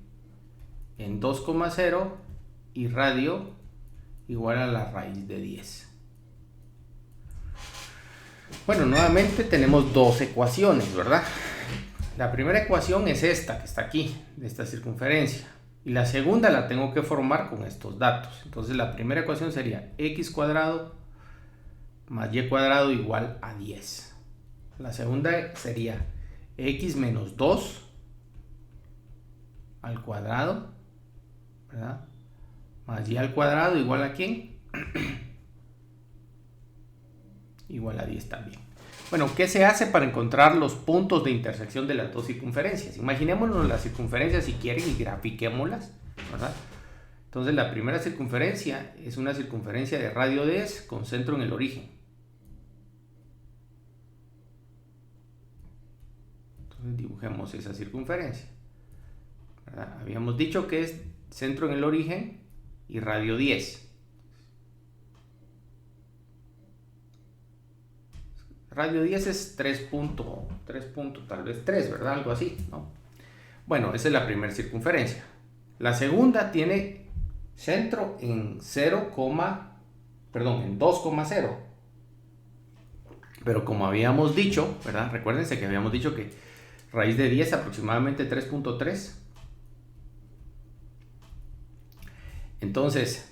en 2,0 y radio igual a la raíz de 10. Bueno, nuevamente tenemos dos ecuaciones, ¿verdad? La primera ecuación es esta que está aquí, de esta circunferencia. Y la segunda la tengo que formar con estos datos. Entonces la primera ecuación sería x cuadrado más y cuadrado igual a 10. La segunda sería x menos 2 al cuadrado, ¿verdad? Más y al cuadrado igual a ¿quién? Igual a 10 también. Bueno, ¿qué se hace para encontrar los puntos de intersección de las dos circunferencias? Imaginémonos las circunferencias si quieren y grafiquémoslas, ¿verdad? Entonces la primera circunferencia es una circunferencia de radio 10 con centro en el origen. Entonces dibujemos esa circunferencia, ¿verdad? Habíamos dicho que es centro en el origen y radio 10. Radio 10 es 3 tal vez 3, ¿verdad? Algo así, ¿no? Bueno, esa es la primera circunferencia. La segunda tiene centro en 2,0. Pero como habíamos dicho, ¿verdad? Recuérdense que habíamos dicho que raíz de 10 aproximadamente 3.3. Entonces,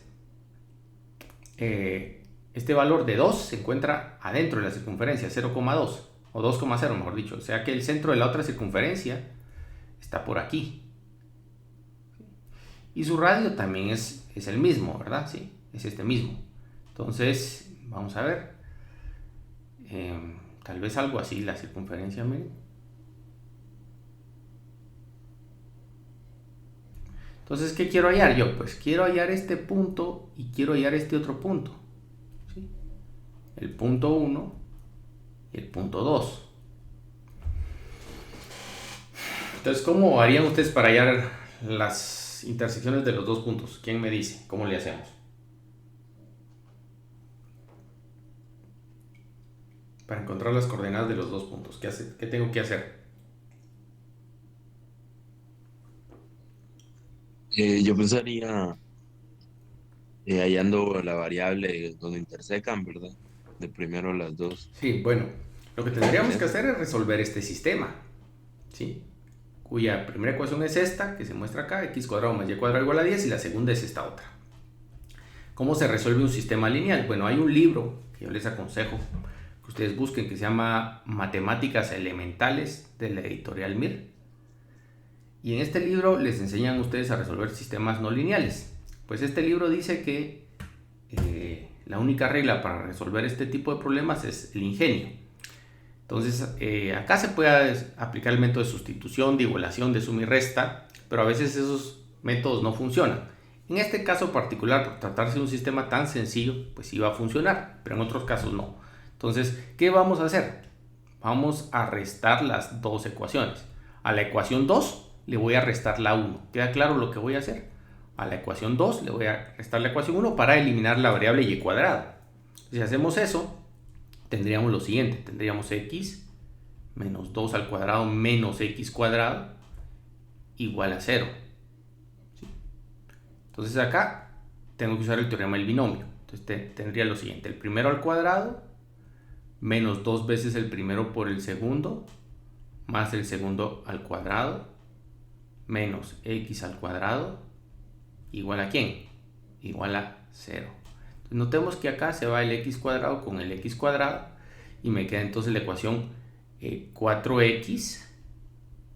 este valor de 2 se encuentra adentro de la circunferencia, 0,2 o 2,0 mejor dicho. O sea que el centro de la otra circunferencia está por aquí. Y su radio también es el mismo, ¿verdad? Sí, es este mismo. Entonces, vamos a ver. Tal vez algo así la circunferencia, miren. Entonces, ¿qué quiero hallar yo? Pues quiero hallar este punto y quiero hallar este otro punto. ¿Sí? El punto 1 y el punto 2. Entonces, ¿cómo harían ustedes para hallar las intersecciones de los dos puntos? ¿Quién me dice? ¿Cómo le hacemos? Para encontrar las coordenadas de los dos puntos. ¿Qué tengo que hacer? Yo pensaría hallando la variable donde intersecan, ¿verdad? De primero las dos. Sí, bueno, lo que tendríamos que hacer es resolver este sistema, ¿sí? Cuya primera ecuación es esta, que se muestra acá, x cuadrado más y cuadrado igual a 10, y la segunda es esta otra. ¿Cómo se resuelve un sistema lineal? Bueno, hay un libro que yo les aconsejo que ustedes busquen que se llama Matemáticas Elementales, de la editorial Mir. Y en este libro les enseñan a ustedes a resolver sistemas no lineales. Pues este libro dice que la única regla para resolver este tipo de problemas es el ingenio. Entonces, acá se puede aplicar el método de sustitución, de igualación, de suma y resta, pero a veces esos métodos no funcionan. En este caso particular, por tratarse de un sistema tan sencillo, pues sí va a funcionar, pero en otros casos no. Entonces, ¿qué vamos a hacer? Vamos a restar las dos ecuaciones. A la ecuación 2 le voy a restar la 1. ¿Queda claro lo que voy a hacer? A la ecuación 2 le voy a restar la ecuación 1 para eliminar la variable y cuadrado. Si hacemos eso, tendríamos lo siguiente. Tendríamos x menos 2 al cuadrado menos x cuadrado igual a 0. ¿Sí? Entonces acá tengo que usar el teorema del binomio. Entonces tendría lo siguiente. El primero al cuadrado menos 2 veces el primero por el segundo más el segundo al cuadrado menos x al cuadrado igual a ¿quién? Igual a 0. Entonces, notemos que acá se va el x cuadrado con el x cuadrado y me queda entonces la ecuación 4x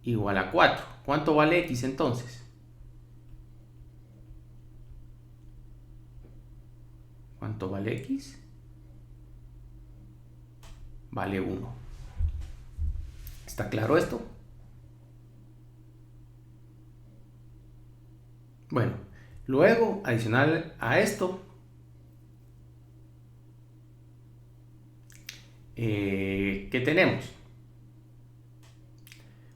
igual a 4. ¿Cuánto vale x entonces? ¿Cuánto vale x? Vale 1. ¿Está claro esto? Bueno, luego, adicional a esto, ¿qué tenemos?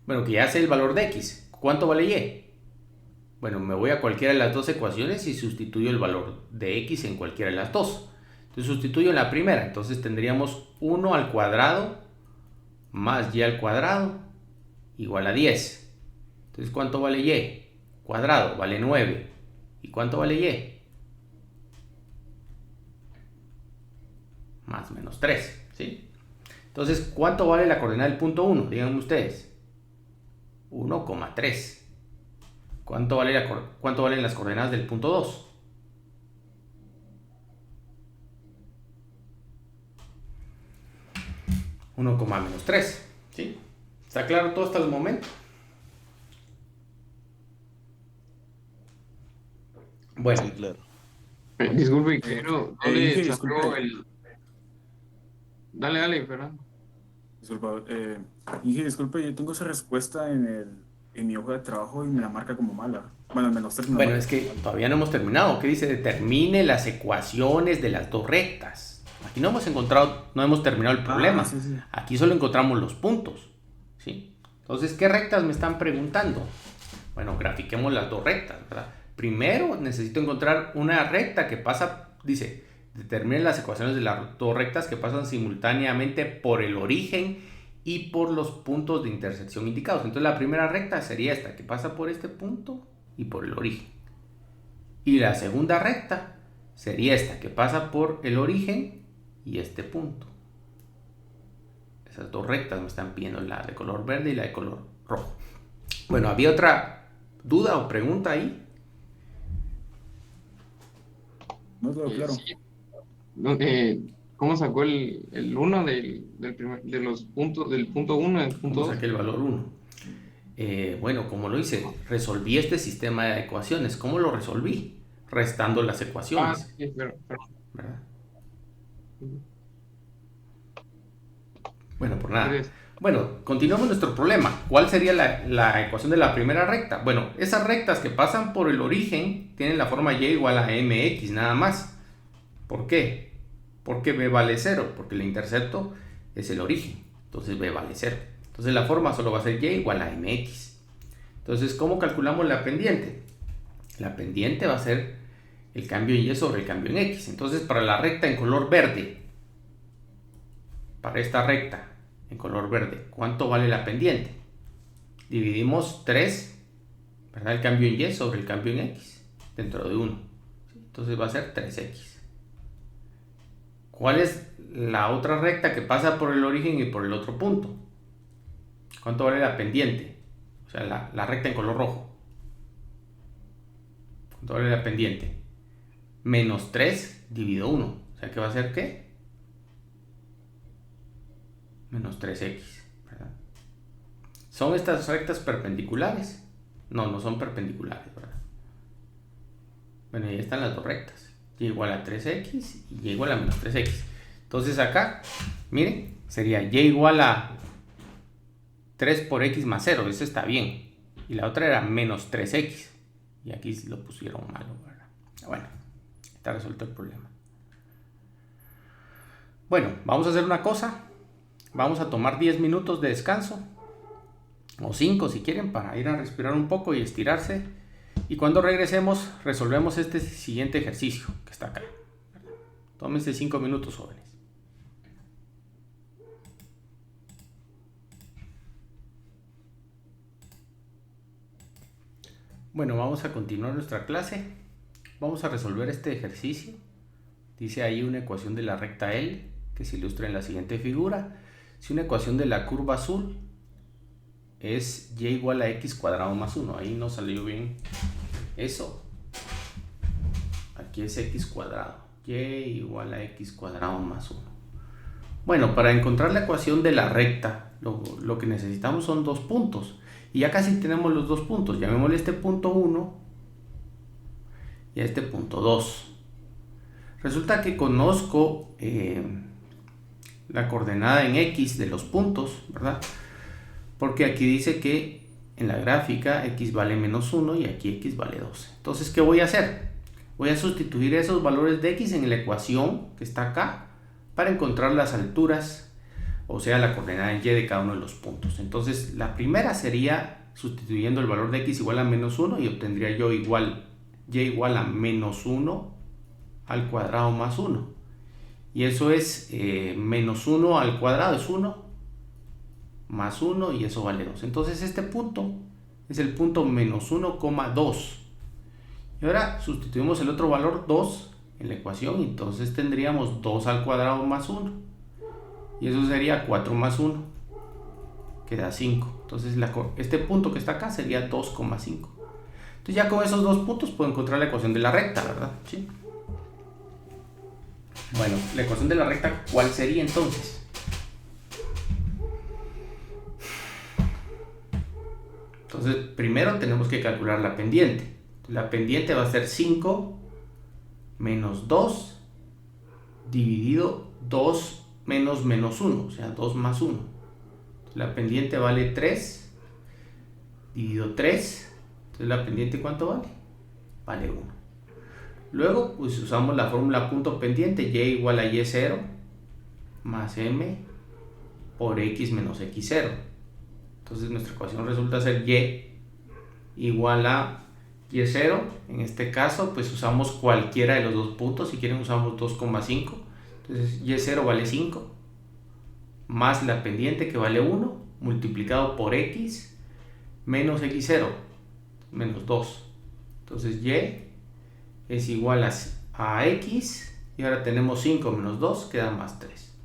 Bueno, que ya sé el valor de x. ¿Cuánto vale y? Bueno, me voy a cualquiera de las dos ecuaciones y sustituyo el valor de x en cualquiera de las dos. Entonces sustituyo en la primera. Entonces tendríamos 1 al cuadrado más y al cuadrado igual a 10. Entonces, ¿cuánto vale y? Cuadrado vale 9. ¿Y cuánto vale y? Más menos 3, ¿sí? Entonces, ¿cuánto vale la coordenada del punto 1? Díganme ustedes. 1,3. ¿Cuánto valen las coordenadas del punto 2? 1,-3, ¿sí? ¿Está claro todo hasta el momento? Bueno, Sí, claro. Disculpe, pero ¿dónde Inge, sacó disculpe. el...? Dale, Fernando. Disculpa, Inge, disculpe, yo tengo esa respuesta en mi hoja de trabajo y me la marca como mala. Bueno, -3 me bueno, marca es que como mala. todavía no hemos terminado. ¿Qué dice? Determine las ecuaciones de las dos rectas. Aquí no hemos terminado el problema. Sí, sí. Aquí solo encontramos los puntos, ¿sí? Entonces, ¿qué rectas me están preguntando? Bueno, grafiquemos las dos rectas, ¿verdad? Primero necesito encontrar una recta que pasa, dice, determine las ecuaciones de las dos rectas que pasan simultáneamente por el origen y por los puntos de intersección indicados. Entonces la primera recta sería esta, que pasa por este punto y por el origen. Y la segunda recta sería esta, que pasa por el origen y este punto. Esas dos rectas me están pidiendo, la de color verde y la de color rojo. Bueno, ¿había otra duda o pregunta ahí? No quedó claro. Sí. ¿Cómo sacó el 1 de los puntos, del punto 1 al punto ¿Cómo 2? saqué el valor 1? Bueno, como lo hice, resolví este sistema de ecuaciones. ¿Cómo lo resolví? Restando las ecuaciones, Sí, pero ¿verdad? Bueno, por nada. entonces, Bueno, continuamos nuestro problema. ¿Cuál sería la ecuación de la primera recta? Bueno, esas rectas que pasan por el origen tienen la forma y igual a mx nada más. ¿Por qué? Porque b vale 0, porque el intercepto es el origen. Entonces b vale 0. Entonces la forma solo va a ser y igual a mx. Entonces, ¿cómo calculamos la pendiente? La pendiente va a ser el cambio en y sobre el cambio en x. Entonces, para la recta en color verde, para esta recta en color verde, ¿cuánto vale la pendiente? Dividimos 3, ¿verdad? El cambio en y sobre el cambio en x dentro de 1. Entonces va a ser 3x. ¿Cuál es la otra recta que pasa por el origen y por el otro punto? ¿Cuánto vale la pendiente? O sea, la recta en color rojo. ¿Cuánto vale la pendiente? Menos 3 dividido 1. O sea, ¿qué va a ser qué? Menos 3x, ¿verdad? ¿Son estas rectas perpendiculares? No, no son perpendiculares, ¿verdad? Bueno, ahí están las dos rectas. Y igual a 3x y y igual a menos 3x. Entonces acá, miren, sería y igual a 3 por x más 0. Eso está bien. Y la otra era menos 3x. Y aquí lo pusieron malo, ¿verdad? Bueno, está resuelto el problema. Bueno, vamos a hacer una cosa. Vamos a tomar 10 minutos de descanso, o 5 si quieren, para ir a respirar un poco y estirarse. Y cuando regresemos, resolvemos este siguiente ejercicio que está acá. Tómense 5 minutos, jóvenes. Bueno, vamos a continuar nuestra clase. Vamos a resolver este ejercicio. Dice ahí una ecuación de la recta L, que se ilustra en la siguiente figura. Si una ecuación de la curva azul es y igual a x cuadrado más 1. Ahí no salió bien eso. Aquí es x cuadrado. Y igual a x cuadrado más 1. Bueno, para encontrar la ecuación de la recta, lo que necesitamos son dos puntos. Y ya casi tenemos los dos puntos. Llamémosle este punto 1 y a este punto 2. Resulta que conozco la coordenada en x de los puntos, ¿verdad? Porque aquí dice que en la gráfica x vale menos 1 y aquí x vale 12. Entonces, ¿qué voy a hacer? Voy a sustituir esos valores de x en la ecuación que está acá para encontrar las alturas o sea, la coordenada en y de cada uno de los puntos. Entonces, la primera sería sustituyendo el valor de x igual a menos 1 y obtendría y igual a menos 1 al cuadrado más 1. Y eso es menos 1 al cuadrado es 1 más 1 y eso vale 2. Entonces este punto es el punto menos 1,2. Y ahora sustituimos el otro valor 2 en la ecuación y entonces tendríamos 2 al cuadrado más 1. Y eso sería 4 más 1, que da 5. Entonces este punto que está acá sería 2,5. Entonces ya con esos dos puntos puedo encontrar la ecuación de la recta, ¿verdad? ¿Sí? Bueno, la ecuación de la recta, ¿cuál sería entonces? Entonces, primero tenemos que calcular la pendiente. La pendiente va a ser 5 menos 2 dividido 2 menos 1, o sea, 2 más 1. La pendiente vale 3 dividido 3. Entonces, ¿la pendiente cuánto vale? Vale 1. Luego, pues usamos la fórmula punto pendiente, y igual a y0 más m por x menos x0. Entonces nuestra ecuación resulta ser y igual a y0. En este caso, pues usamos cualquiera de los dos puntos. Si quieren usamos 2,5. Entonces y0 vale 5 más la pendiente que vale 1 multiplicado por x menos x0 menos 2. Entonces y es igual a x y ahora tenemos 5 menos 2 queda más 3.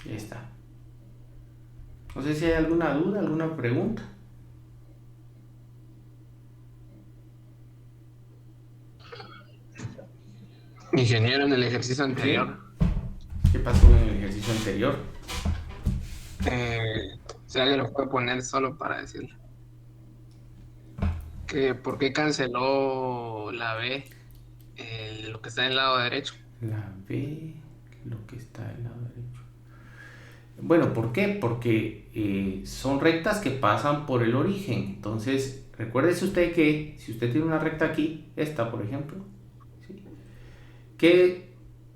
Ya está. No sé si hay alguna duda, alguna pregunta. Ingeniero, en el ejercicio anterior, ¿Qué pasó en el ejercicio anterior? si alguien lo puede poner solo para decirle que por qué canceló la B, lo que está en el lado derecho. La B, lo que está del lado derecho. Bueno, ¿por qué? Porque son rectas que pasan por el origen. Entonces, recuérdese usted que si usted tiene una recta aquí, esta por ejemplo, ¿sí? ¿Qué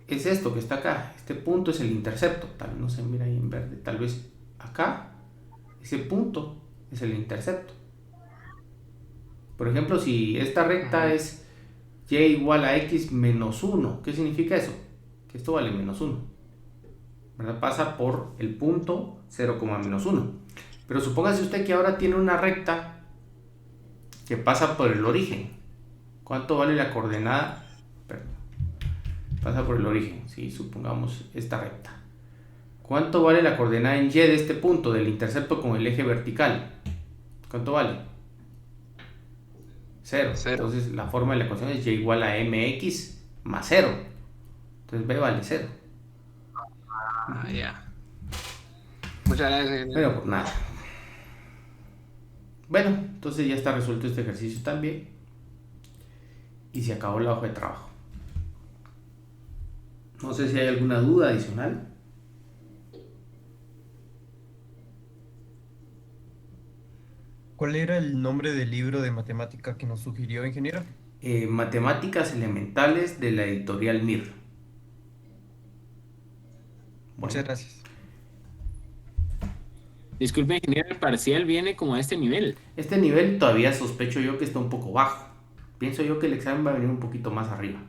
es esto que está acá? Este punto es el intercepto. Tal vez no se mira ahí en verde. Tal vez acá, ese punto es el intercepto. Por ejemplo, si esta recta es y igual a x menos 1, ¿qué significa eso? Que esto vale menos 1, ¿verdad? Pasa por el punto 0, menos 1. Pero supóngase usted que ahora tiene una recta que pasa por el origen. ¿Cuánto vale la coordenada? Perdón. Pasa por el origen, ¿sí? Supongamos esta recta. ¿Cuánto vale la coordenada en y de este punto, del intercepto con el eje vertical? ¿Cuánto vale? 0. Entonces la forma de la ecuación es y igual a mx más 0. Entonces b vale 0. Ya. Muchas gracias. Bueno, pues nada. Bueno, entonces ya está resuelto este ejercicio también. Y se acabó la hoja de trabajo. No sé si hay alguna duda adicional. ¿Cuál era el nombre del libro de matemática que nos sugirió, ingeniero? Matemáticas elementales de la editorial MIR. Muchas gracias. Disculpe, ingeniero, el parcial viene como a este nivel. Este nivel todavía sospecho yo que está un poco bajo. Pienso yo que el examen va a venir un poquito más arriba,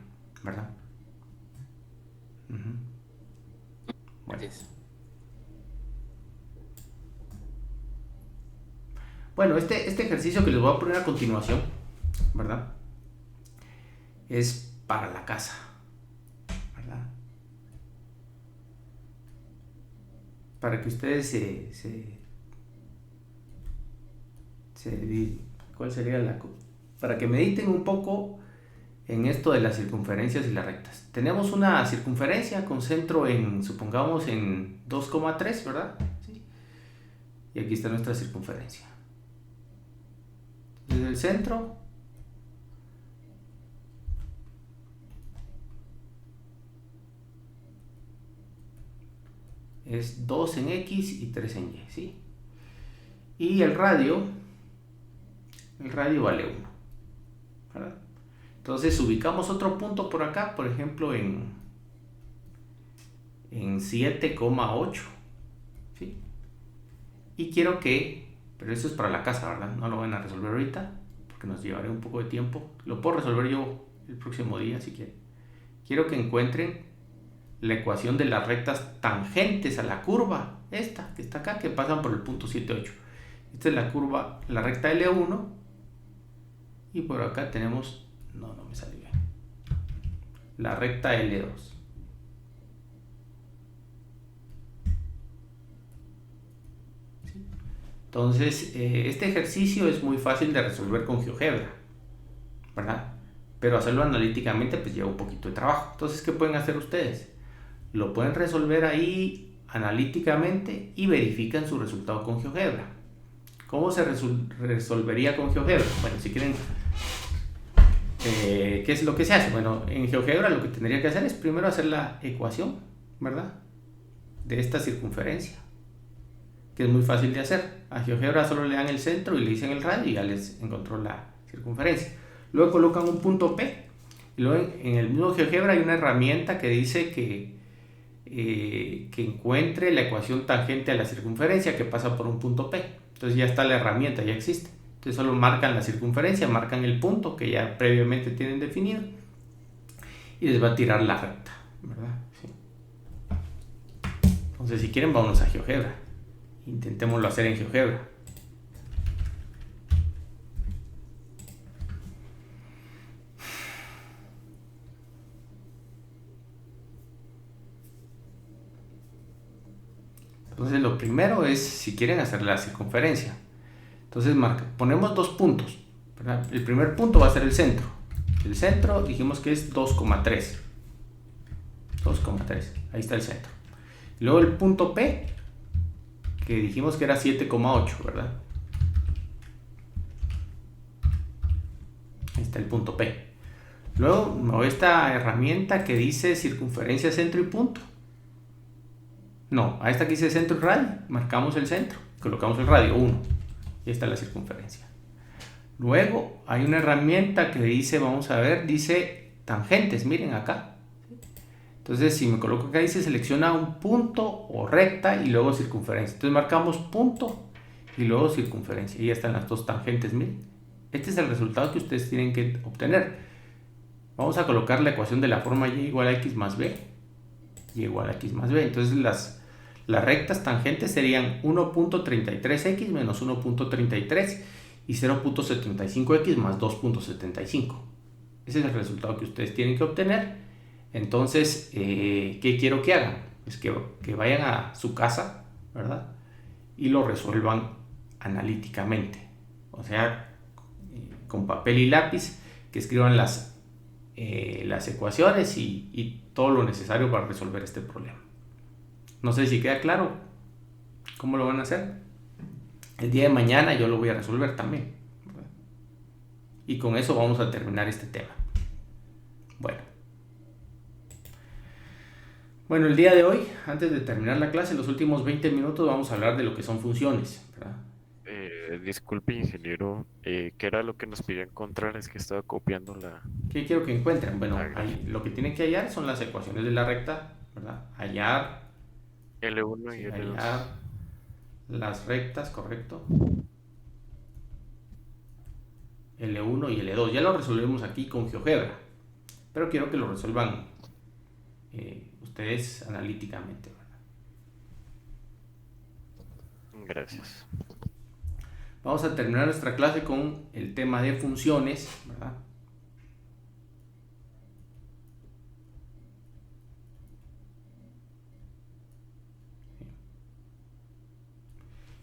¿verdad? Bueno. Bueno, este ejercicio que les voy a poner a continuación, ¿verdad? Es para la casa, ¿verdad? Para que ustedes ¿cuál sería para que mediten un poco en esto de las circunferencias y las rectas. Tenemos una circunferencia con centro supongamos en 2,3, ¿verdad? ¿Sí? Y aquí está nuestra circunferencia. Desde el centro es 2 en x y 3 en y, ¿sí? Y el radio vale 1, ¿verdad? Entonces ubicamos otro punto por acá, por ejemplo en en 7,8. ¿Sí? Y quiero que, pero eso es para la casa, ¿verdad? No lo van a resolver ahorita, porque nos llevará un poco de tiempo. Lo puedo resolver yo el próximo día, si quieren. Quiero que encuentren la ecuación de las rectas tangentes a la curva, esta que está acá, que pasan por el punto 7,8. Esta es la curva, la recta L1, y por acá tenemos, no me salió bien, la recta L2. ¿Sí? Entonces, este ejercicio es muy fácil de resolver con GeoGebra, ¿verdad? Pero hacerlo analíticamente pues lleva un poquito de trabajo. Entonces, ¿qué pueden hacer ustedes? Lo pueden resolver ahí analíticamente y verifican su resultado con GeoGebra. ¿Cómo se resolvería con GeoGebra? Bueno, si quieren, ¿qué es lo que se hace? Bueno, en GeoGebra lo que tendría que hacer es primero hacer la ecuación, ¿verdad? De esta circunferencia, que es muy fácil de hacer. A GeoGebra solo le dan el centro y le dicen el radio y ya les encontró la circunferencia. Luego colocan un punto P. Y luego en el mismo GeoGebra hay una herramienta que dice que encuentre la ecuación tangente a la circunferencia que pasa por un punto P. Entonces ya está la herramienta, ya existe. Entonces solo marcan la circunferencia, marcan el punto que ya previamente tienen definido y les va a tirar la recta, ¿verdad? Sí. Entonces si quieren vámonos a GeoGebra. Intentémoslo hacer en GeoGebra. Entonces lo primero es, si quieren, hacer la circunferencia. Entonces ponemos 2 puntos, ¿verdad? El primer punto va a ser el centro. El centro dijimos que es 2,3. 2,3. Ahí está el centro. Luego el punto P, que dijimos que era 7,8, ¿verdad? Ahí está el punto P. Luego esta herramienta que dice circunferencia, centro y punto. No, a esta que dice centro y radio, marcamos el centro, colocamos el radio 1 y esta es la circunferencia. Luego hay una herramienta que dice, vamos a ver, dice tangentes, miren acá. Entonces si me coloco acá dice selecciona un punto o recta y luego circunferencia. Entonces marcamos punto y luego circunferencia y ya están las dos tangentes, miren. Este es el resultado que ustedes tienen que obtener. Vamos a colocar la ecuación de la forma y igual a x más b. Y igual a x más b. Entonces las rectas tangentes serían 1.33x menos 1.33 y 0.75x más 2.75. Ese es el resultado que ustedes tienen que obtener. Entonces, ¿qué quiero que hagan? Pues que vayan a su casa, ¿verdad? Y lo resuelvan analíticamente. O sea, con papel y lápiz, que escriban las ecuaciones y todo lo necesario para resolver este problema. No sé si queda claro cómo lo van a hacer. El día de mañana yo lo voy a resolver también, ¿verdad? Y con eso vamos a terminar este tema. Bueno, el día de hoy, antes de terminar la clase, los últimos 20 minutos vamos a hablar de lo que son funciones, ¿verdad? Disculpe, ingeniero, ¿qué era lo que nos pidió encontrar? Es que estaba copiando la... ¿Qué quiero que encuentren? Bueno, lo que tienen que hallar son las ecuaciones de la recta, ¿verdad? Hallar L1 y L2. Hallar las rectas, correcto. L1 y L2. Ya lo resolvimos aquí con GeoGebra, pero quiero que lo resuelvan ustedes analíticamente, ¿verdad? Gracias. Vamos a terminar nuestra clase con el tema de funciones, ¿verdad?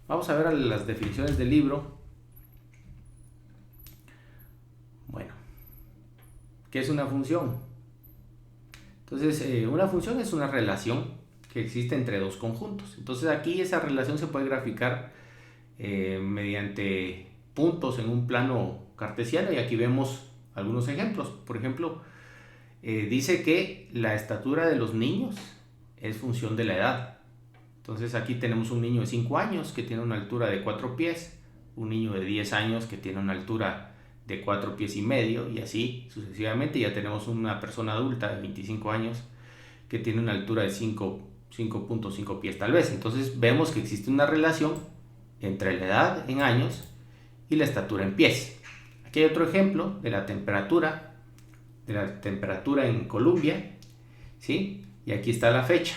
Vamos a ver las definiciones del libro. Bueno, ¿qué es una función? Entonces, una función es una relación que existe entre dos conjuntos. Entonces aquí esa relación se puede graficar mediante puntos en un plano cartesiano y aquí vemos algunos ejemplos. Por ejemplo, dice que la estatura de los niños es función de la edad. Entonces aquí tenemos un niño de 5 años que tiene una altura de 4 pies, un niño de 10 años que tiene una altura de 4 pies y medio y así sucesivamente. Ya tenemos una persona adulta de 25 años que tiene una altura de 5 5.5 pies tal vez. Entonces vemos que existe una relación entre la edad en años y la estatura en pies. Aquí hay otro ejemplo de la temperatura en Colombia, ¿sí? Y aquí está la fecha,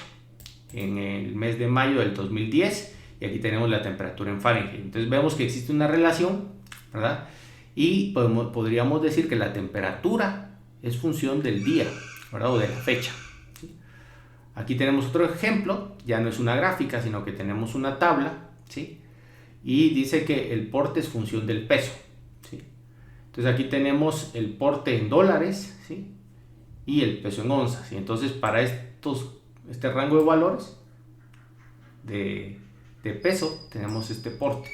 en el mes de mayo del 2010, y aquí tenemos la temperatura en Fahrenheit. Entonces vemos que existe una relación, ¿verdad? Y podríamos decir que la temperatura es función del día, ¿verdad? O de la fecha. ¿Sí? Aquí tenemos otro ejemplo, ya no es una gráfica, sino que tenemos una tabla, ¿sí? Y dice que el porte es función del peso, ¿sí? Entonces aquí tenemos el porte en dólares, ¿sí? Y el peso en onzas. Y entonces para este rango de valores de peso tenemos este porte,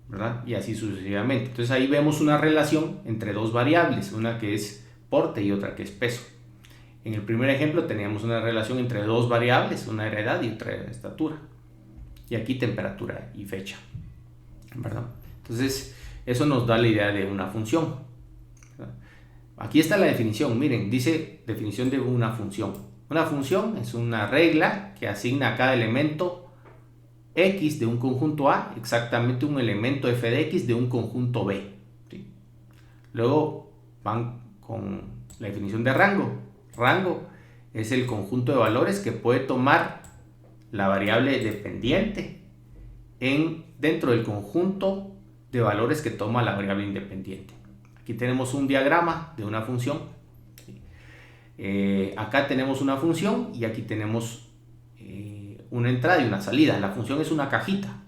¿verdad? Y así sucesivamente. Entonces ahí vemos una relación entre dos variables, una que es porte y otra que es peso. En el primer ejemplo teníamos una relación entre dos variables, una era edad y otra era estatura. Y aquí temperatura y fecha, ¿verdad? Entonces eso nos da la idea de una función, ¿verdad? Aquí está la definición, miren, dice definición de una función. Una función es una regla que asigna a cada elemento X de un conjunto A exactamente un elemento f de X de un conjunto B, ¿sí? Luego van con la definición de rango. Rango es el conjunto de valores que puede tomar la variable dependiente dentro del conjunto de valores que toma la variable independiente. Aquí tenemos un diagrama de una función. Acá tenemos una función y aquí tenemos una entrada y una salida. La función es una cajita.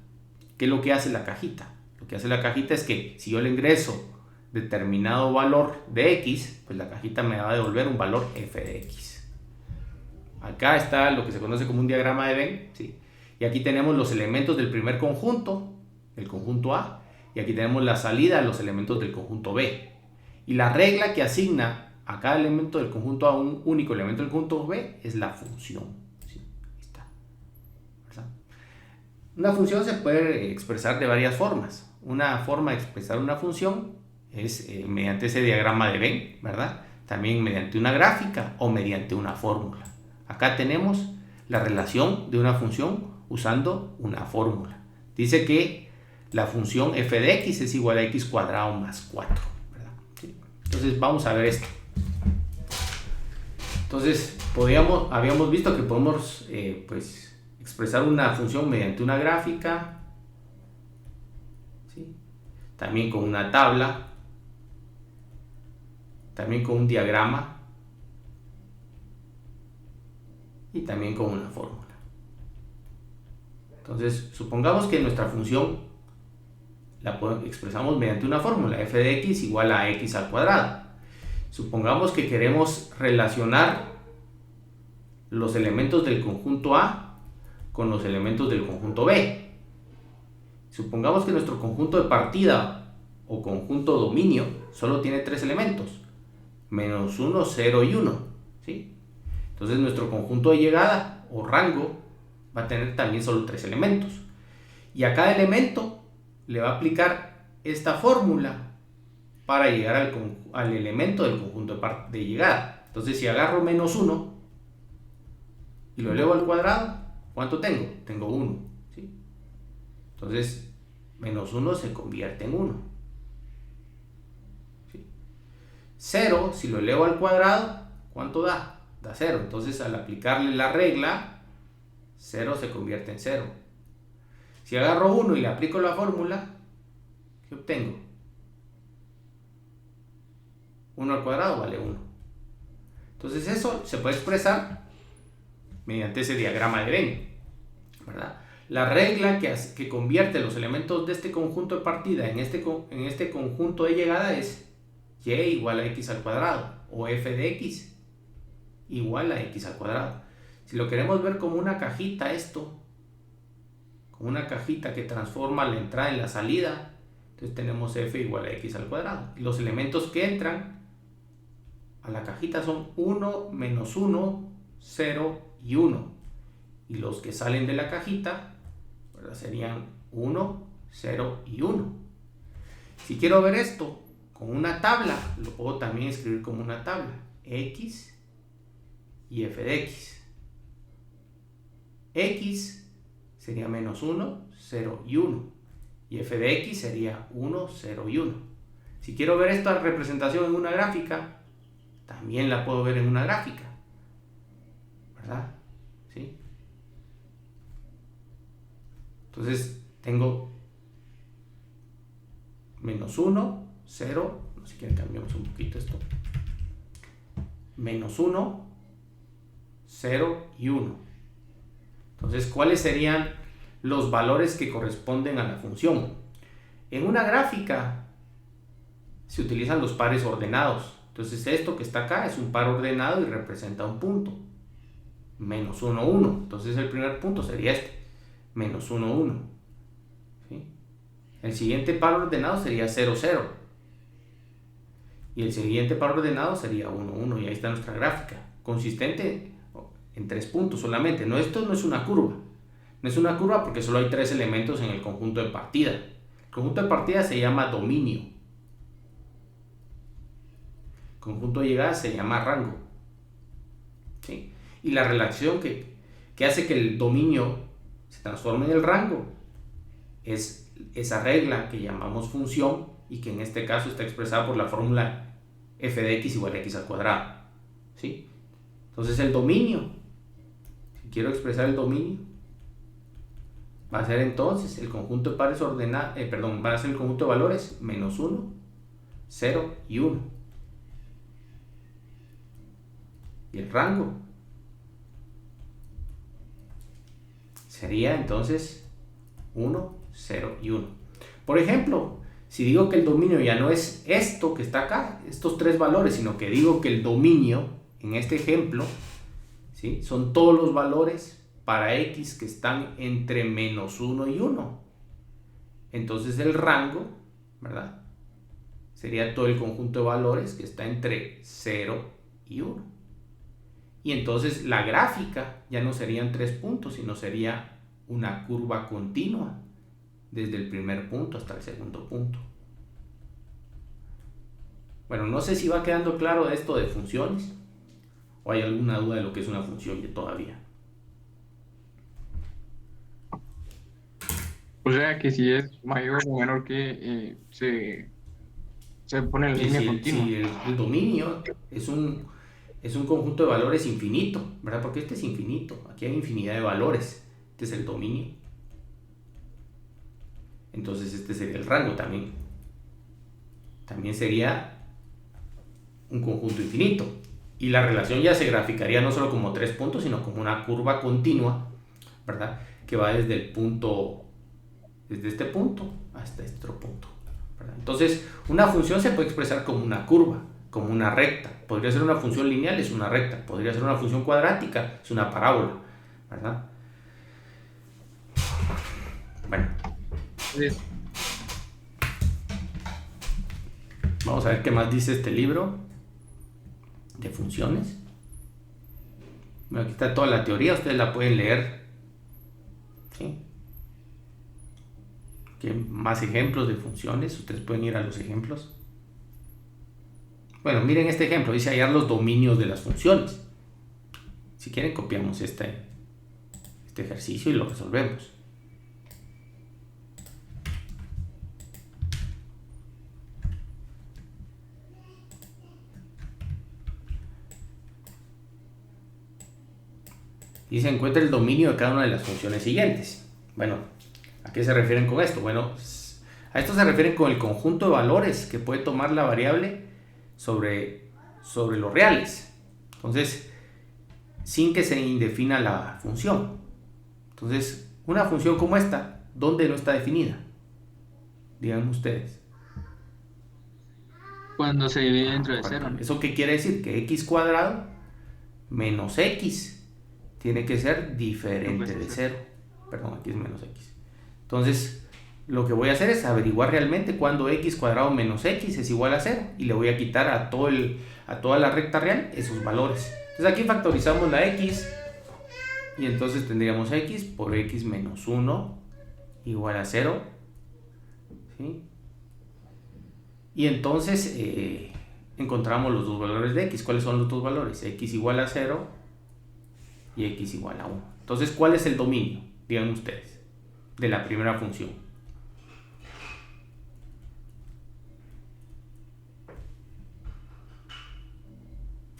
¿Qué es lo que hace la cajita? Lo que hace la cajita es que si yo le ingreso determinado valor de X, pues la cajita me va a devolver un valor f de X. Acá está lo que se conoce como un diagrama de Venn, ¿sí? Y aquí tenemos los elementos del primer conjunto, el conjunto A, y aquí tenemos la salida de los elementos del conjunto B. Y la regla que asigna a cada elemento del conjunto A un único elemento del conjunto B es la función, ¿sí? Ahí está, ¿verdad? Una función se puede expresar de varias formas. Una forma de expresar una función es mediante ese diagrama de Venn, ¿verdad? También mediante una gráfica o mediante una fórmula. Acá tenemos la relación de una función usando una fórmula. Dice que la función f de x es igual a x cuadrado más 4, ¿verdad? ¿Sí? Entonces vamos a ver esto. Entonces habíamos visto que podemos pues, expresar una función mediante una gráfica, ¿sí? También con una tabla, también con un diagrama y también con una fórmula. Entonces, supongamos que nuestra función la expresamos mediante una fórmula, f de x igual a x al cuadrado. Supongamos que queremos relacionar los elementos del conjunto A con los elementos del conjunto B. Supongamos que nuestro conjunto de partida o conjunto dominio solo tiene tres elementos, menos 1, 0 y 1, ¿sí? Entonces nuestro conjunto de llegada o rango va a tener también solo tres elementos. Y a cada elemento le va a aplicar esta fórmula para llegar al elemento del conjunto de llegada. Entonces si agarro menos 1 y lo elevo al cuadrado, ¿cuánto tengo? Tengo 1, ¿sí? Entonces menos 1 se convierte en 1. ¿Sí? 0, si lo elevo al cuadrado, ¿cuánto da? Da 0. Entonces al aplicarle la regla, 0 se convierte en 0. Si agarro 1 y le aplico la fórmula, ¿qué obtengo? 1 al cuadrado vale 1. Entonces eso se puede expresar mediante ese diagrama de Venn, ¿verdad? La regla que convierte los elementos de este conjunto de partida en este conjunto de llegada es y igual a x al cuadrado o f de x igual a x al cuadrado. Si lo queremos ver como una cajita como una cajita que transforma la entrada en la salida, entonces tenemos f igual a x al cuadrado. Y los elementos que entran a la cajita son 1, menos 1, 0 y 1. Y los que salen de la cajita, ¿verdad? Serían 1, 0 y 1. Si quiero ver esto con una tabla, lo puedo también escribir como una tabla. X y f de x. X sería menos 1, 0 y 1. Y f de x sería 1, 0 y 1. Si quiero ver esta representación en una gráfica, también la puedo ver en una gráfica, ¿verdad? ¿Sí? Entonces tengo menos 1, 0, no sé si quieren cambiamos un poquito esto, menos 1, 0 y 1. Entonces, ¿cuáles serían los valores que corresponden a la función? En una gráfica se utilizan los pares ordenados. Entonces, esto que está acá es un par ordenado y representa un punto. Menos 1, 1. Entonces, el primer punto sería este. Menos 1, 1. ¿Sí? El siguiente par ordenado sería 0, 0. Y el siguiente par ordenado sería 1, 1. Y ahí está nuestra gráfica. Consistente en 3 puntos solamente. No, esto no es una curva. No es una curva porque solo hay 3 elementos en el conjunto de partida. El conjunto de partida se llama dominio. El conjunto de llegada se llama rango. ¿Sí? Y la relación que hace que el dominio se transforme en el rango es esa regla que llamamos función y que en este caso está expresada por la fórmula f de x igual a x al cuadrado. ¿Sí? Entonces el dominio, si quiero expresar el dominio, va a ser entonces el conjunto de pares ordenados, va a ser el conjunto de valores menos 1, 0 y 1. Y el rango sería entonces 1, 0 y 1. Por ejemplo, si digo que el dominio ya no es esto que está acá, estos 3 valores, sino que digo que el dominio, en este ejemplo, ¿sí?, son todos los valores para x que están entre menos 1 y 1. Entonces el rango, ¿verdad?, sería todo el conjunto de valores que está entre 0 y 1. Y entonces la gráfica ya no serían 3 puntos, sino sería una curva continua desde el primer punto hasta el segundo punto. Bueno, no sé si va quedando claro esto de funciones o hay alguna duda de lo que es una función todavía. O sea que si es mayor o menor que se pone en línea continua. Si el dominio es un conjunto de valores infinito, ¿verdad? Porque este es infinito, aquí hay infinidad de valores, este es el dominio. Entonces este sería el rango también. También sería un conjunto infinito. Y la relación ya se graficaría no solo como 3 puntos, sino como una curva continua, ¿verdad?, que va desde el punto, desde este punto hasta este otro punto, ¿verdad? Entonces, una función se puede expresar como una curva, como una recta. Podría ser una función lineal, es una recta. Podría ser una función cuadrática, es una parábola, ¿verdad? Bueno. Vamos a ver qué más dice este libro de funciones. Bueno, aquí está toda la teoría, ustedes la pueden leer. ¿Sí? Aquí hay más ejemplos de funciones, ustedes pueden ir a los ejemplos. Bueno, miren este ejemplo, dice hallar los dominios de las funciones. Si quieren copiamos este ejercicio y lo resolvemos. Dice, encuentra el dominio de cada una de las funciones siguientes. Bueno, ¿a qué se refieren con esto? Bueno, a esto se refieren con el conjunto de valores que puede tomar la variable sobre los reales. Entonces, sin que se indefina la función. Entonces, una función como esta, ¿dónde no está definida? Díganme ustedes. Cuando se divide dentro de 0. ¿Eso qué quiere decir? Que x cuadrado menos x tiene que ser diferente de 0. Perdón, aquí es menos x. Entonces, lo que voy a hacer es averiguar realmente cuándo x cuadrado menos x es igual a 0. Y le voy a quitar a toda la recta real esos valores. Entonces aquí factorizamos la x. Y entonces tendríamos x por x menos 1 igual a 0. ¿Sí? Y entonces encontramos los dos valores de x. ¿Cuáles son los dos valores? X igual a 0 y x igual a 1. Entonces, ¿cuál es el dominio? Digan ustedes, de la primera función.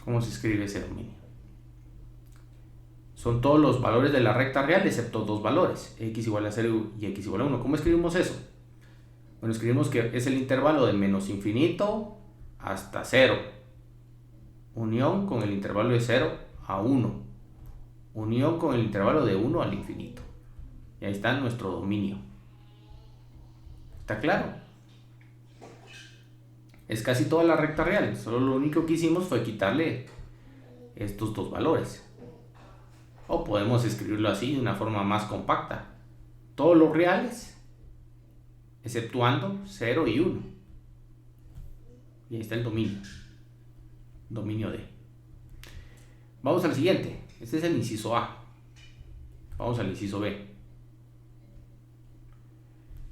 ¿Cómo se escribe ese dominio? Son todos los valores de la recta real excepto dos valores, x igual a 0 y x igual a 1. ¿Cómo escribimos eso? Bueno, escribimos que es el intervalo de menos infinito hasta 0, unión con el intervalo de 0 a 1, unión con el intervalo de 1 al infinito. Y ahí está nuestro dominio. ¿Está claro? Es casi toda la recta real, solo lo único que hicimos fue quitarle estos dos valores. O podemos escribirlo así de una forma más compacta. Todos los reales, exceptuando 0 y 1. Y ahí está el dominio. Dominio D. Vamos al siguiente. Este es el inciso A. Vamos al inciso B.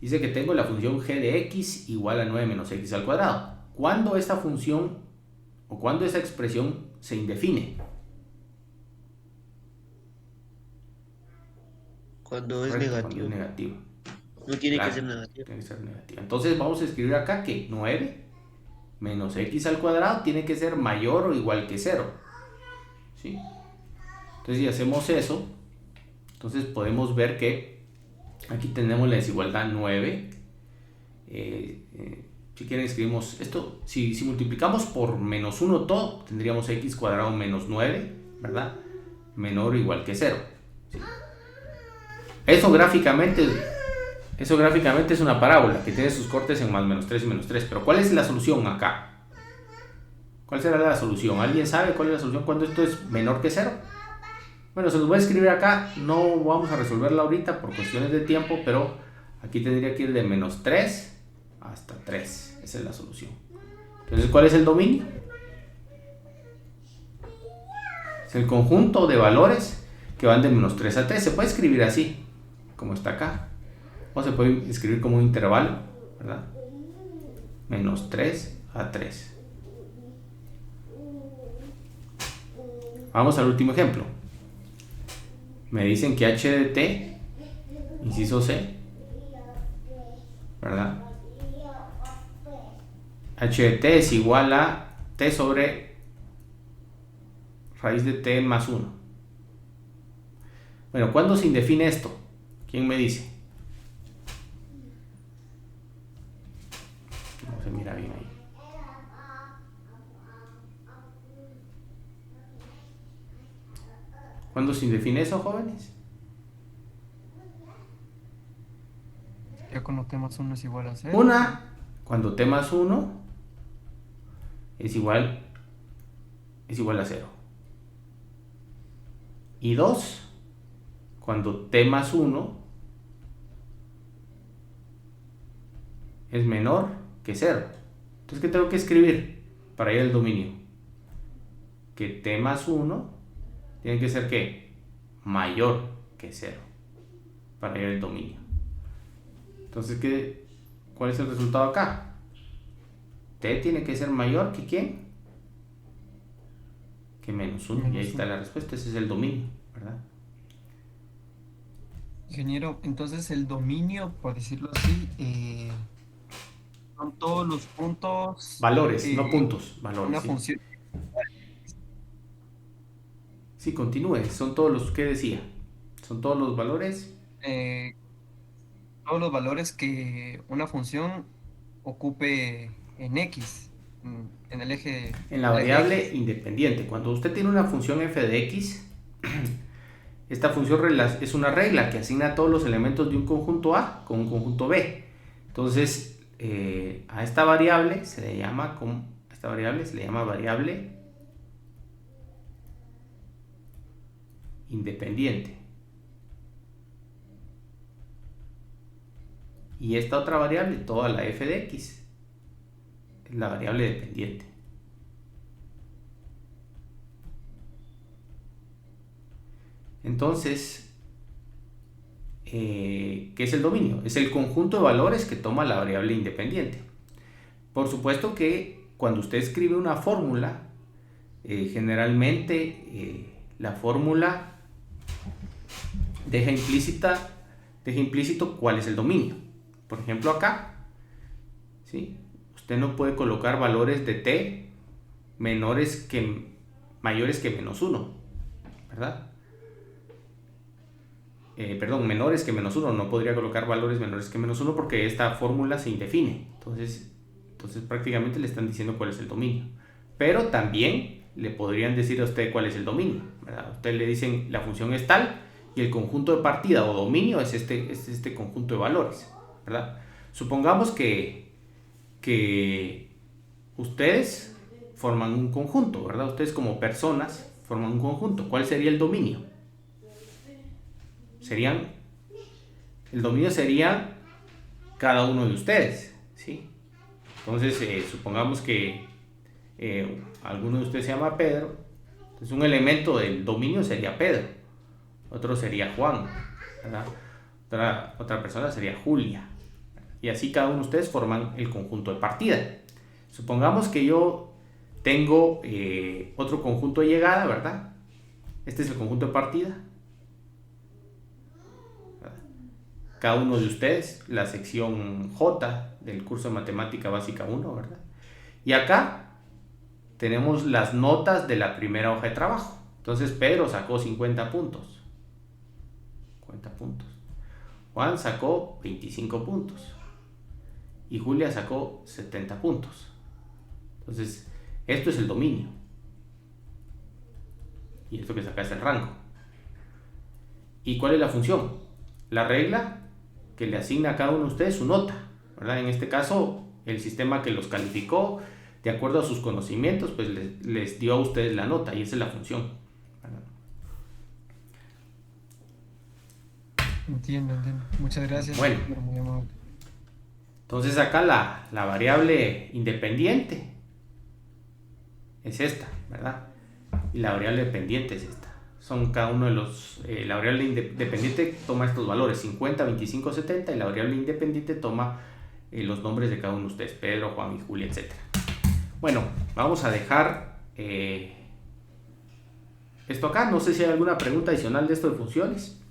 Dice que tengo la función g de x igual a 9 menos x al cuadrado. ¿Cuándo esta función o cuándo esa expresión se indefine? Cuando es Correcto, negativo. cuando es negativo. No tiene Claro, que ser negativo. tiene que ser negativo. Entonces vamos a escribir acá que 9 menos x al cuadrado tiene que ser mayor o igual que 0. ¿Sí? Entonces si hacemos eso, entonces podemos ver que aquí tenemos la desigualdad 9. Si quieren escribimos esto, si multiplicamos por menos 1 todo, tendríamos x cuadrado menos 9, ¿verdad? Menor o igual que 0. ¿Sí? Eso gráficamente es una parábola que tiene sus cortes en más menos 3 y menos 3. Pero ¿cuál es la solución acá? ¿Cuál será la solución? ¿Alguien sabe cuál es la solución cuando esto es menor que 0? Bueno, se los voy a escribir acá. No vamos a resolverla ahorita por cuestiones de tiempo, pero aquí tendría que ir de menos 3 hasta 3. Esa es la solución. Entonces, ¿cuál es el dominio? Es el conjunto de valores que van de menos 3 a 3. Se puede escribir así, como está acá. O se puede escribir como un intervalo, ¿verdad? Menos 3 a 3. Vamos al último ejemplo. Me dicen que h de t, inciso C, ¿verdad? H de t es igual a t sobre raíz de t más 1. Bueno, ¿cuándo se indefine esto? ¿Quién me dice? No se mira bien ahí. ¿Cuándo se indefine eso, jóvenes? Ya cuando t más 1 es igual a 0. Cuando t más 1 es igual a 0. Y 2, cuando t más 1 es menor que 0. Entonces, ¿qué tengo que escribir para ir al dominio? Que t más 1 tiene que ser ¿qué? Mayor que 0 para ir al dominio. Entonces, ¿cuál es el resultado acá? T tiene que ser mayor que ¿quién? Que menos 1. Y ahí está la respuesta. Ese es el dominio, ¿verdad? Ingeniero, entonces el dominio, por decirlo así, son todos los puntos. Valores, no puntos, valores. Una ¿sí? función. Sí, continúe. Son todos los que decía. Son todos los valores. Todos los valores que una función ocupe en X, en el eje. En la variable independiente. Cuando usted tiene una función f de x, esta función es una regla que asigna todos los elementos de un conjunto A con un conjunto B. Entonces, a esta variable se le llama variable independiente. Y esta otra variable, toda la f de x, es la variable dependiente. Entonces, ¿qué es el dominio? Es el conjunto de valores que toma la variable independiente. Por supuesto que cuando usted escribe una fórmula, generalmente la fórmula deja implícito cuál es el dominio. Por ejemplo, acá, ¿sí? Usted no puede colocar valores de t mayores que -1, ¿verdad? Menores que -1. No podría colocar valores menores que -1 porque esta fórmula se indefine. Entonces prácticamente le están diciendo cuál es el dominio. Pero también le podrían decir a usted cuál es el dominio, ¿verdad? A usted le dicen la función es tal y el conjunto de partida o dominio es este conjunto de valores, ¿verdad? Supongamos que ustedes forman un conjunto, ¿verdad? Ustedes como personas forman un conjunto. ¿Cuál sería el dominio? El dominio sería cada uno de ustedes, ¿sí? Entonces, supongamos que alguno de ustedes se llama Pedro. Entonces, un elemento del dominio sería Pedro. Otro sería Juan, ¿verdad? Otra persona sería Julia. Y así cada uno de ustedes forman el conjunto de partida. Supongamos que yo tengo otro conjunto de llegada, ¿verdad? Este es el conjunto de partida. Cada uno de ustedes, la sección J del curso de Matemática Básica 1, ¿verdad? Y acá tenemos las notas de la primera hoja de trabajo. Entonces Pedro sacó 50 puntos. 50 puntos. Juan sacó 25 puntos. Y Julia sacó 70 puntos. Entonces, esto es el dominio. Y esto que saca es el rango. ¿Y cuál es la función? La regla que le asigna a cada uno de ustedes su nota, ¿verdad? En este caso, el sistema que los calificó de acuerdo a sus conocimientos, pues les dio a ustedes la nota y esa es la función, ¿verdad? Entiendo. Muchas gracias. Bueno. Muy amable. Entonces acá la variable independiente es esta, ¿verdad? Y la variable dependiente es esta. Son cada uno de los... la variable independiente toma estos valores, 50, 25, 70, y la variable independiente toma los nombres de cada uno de ustedes, Pedro, Juan y Julia, etc. Bueno, vamos a dejar esto acá. No sé si hay alguna pregunta adicional de esto de funciones.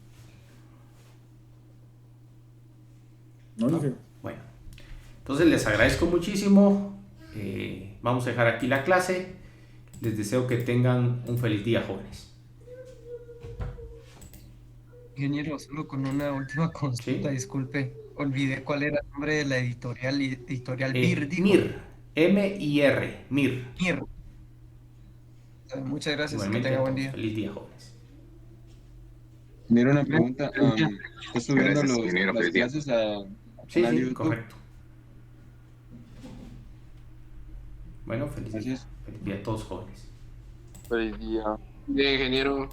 No. Bueno, entonces les agradezco muchísimo. Vamos a dejar aquí la clase. Les deseo que tengan un feliz día, jóvenes. Ingeniero, solo con una última consulta, ¿Sí? disculpe. Olvidé cuál era el nombre de la editorial MIR, dijo. MIR, M-I-R, MIR. MIR. Muchas gracias, Igualmente, que tenga buen entonces, día. feliz día, jóvenes. Mira una pregunta. ¿Estás subiendo Gracias, ingeniero, las feliz día. clases a Sí, canal de sí, YouTube? correcto. Bueno, feliz día. Gracias. Feliz día a todos, jóvenes. Feliz día. Bien, ingeniero.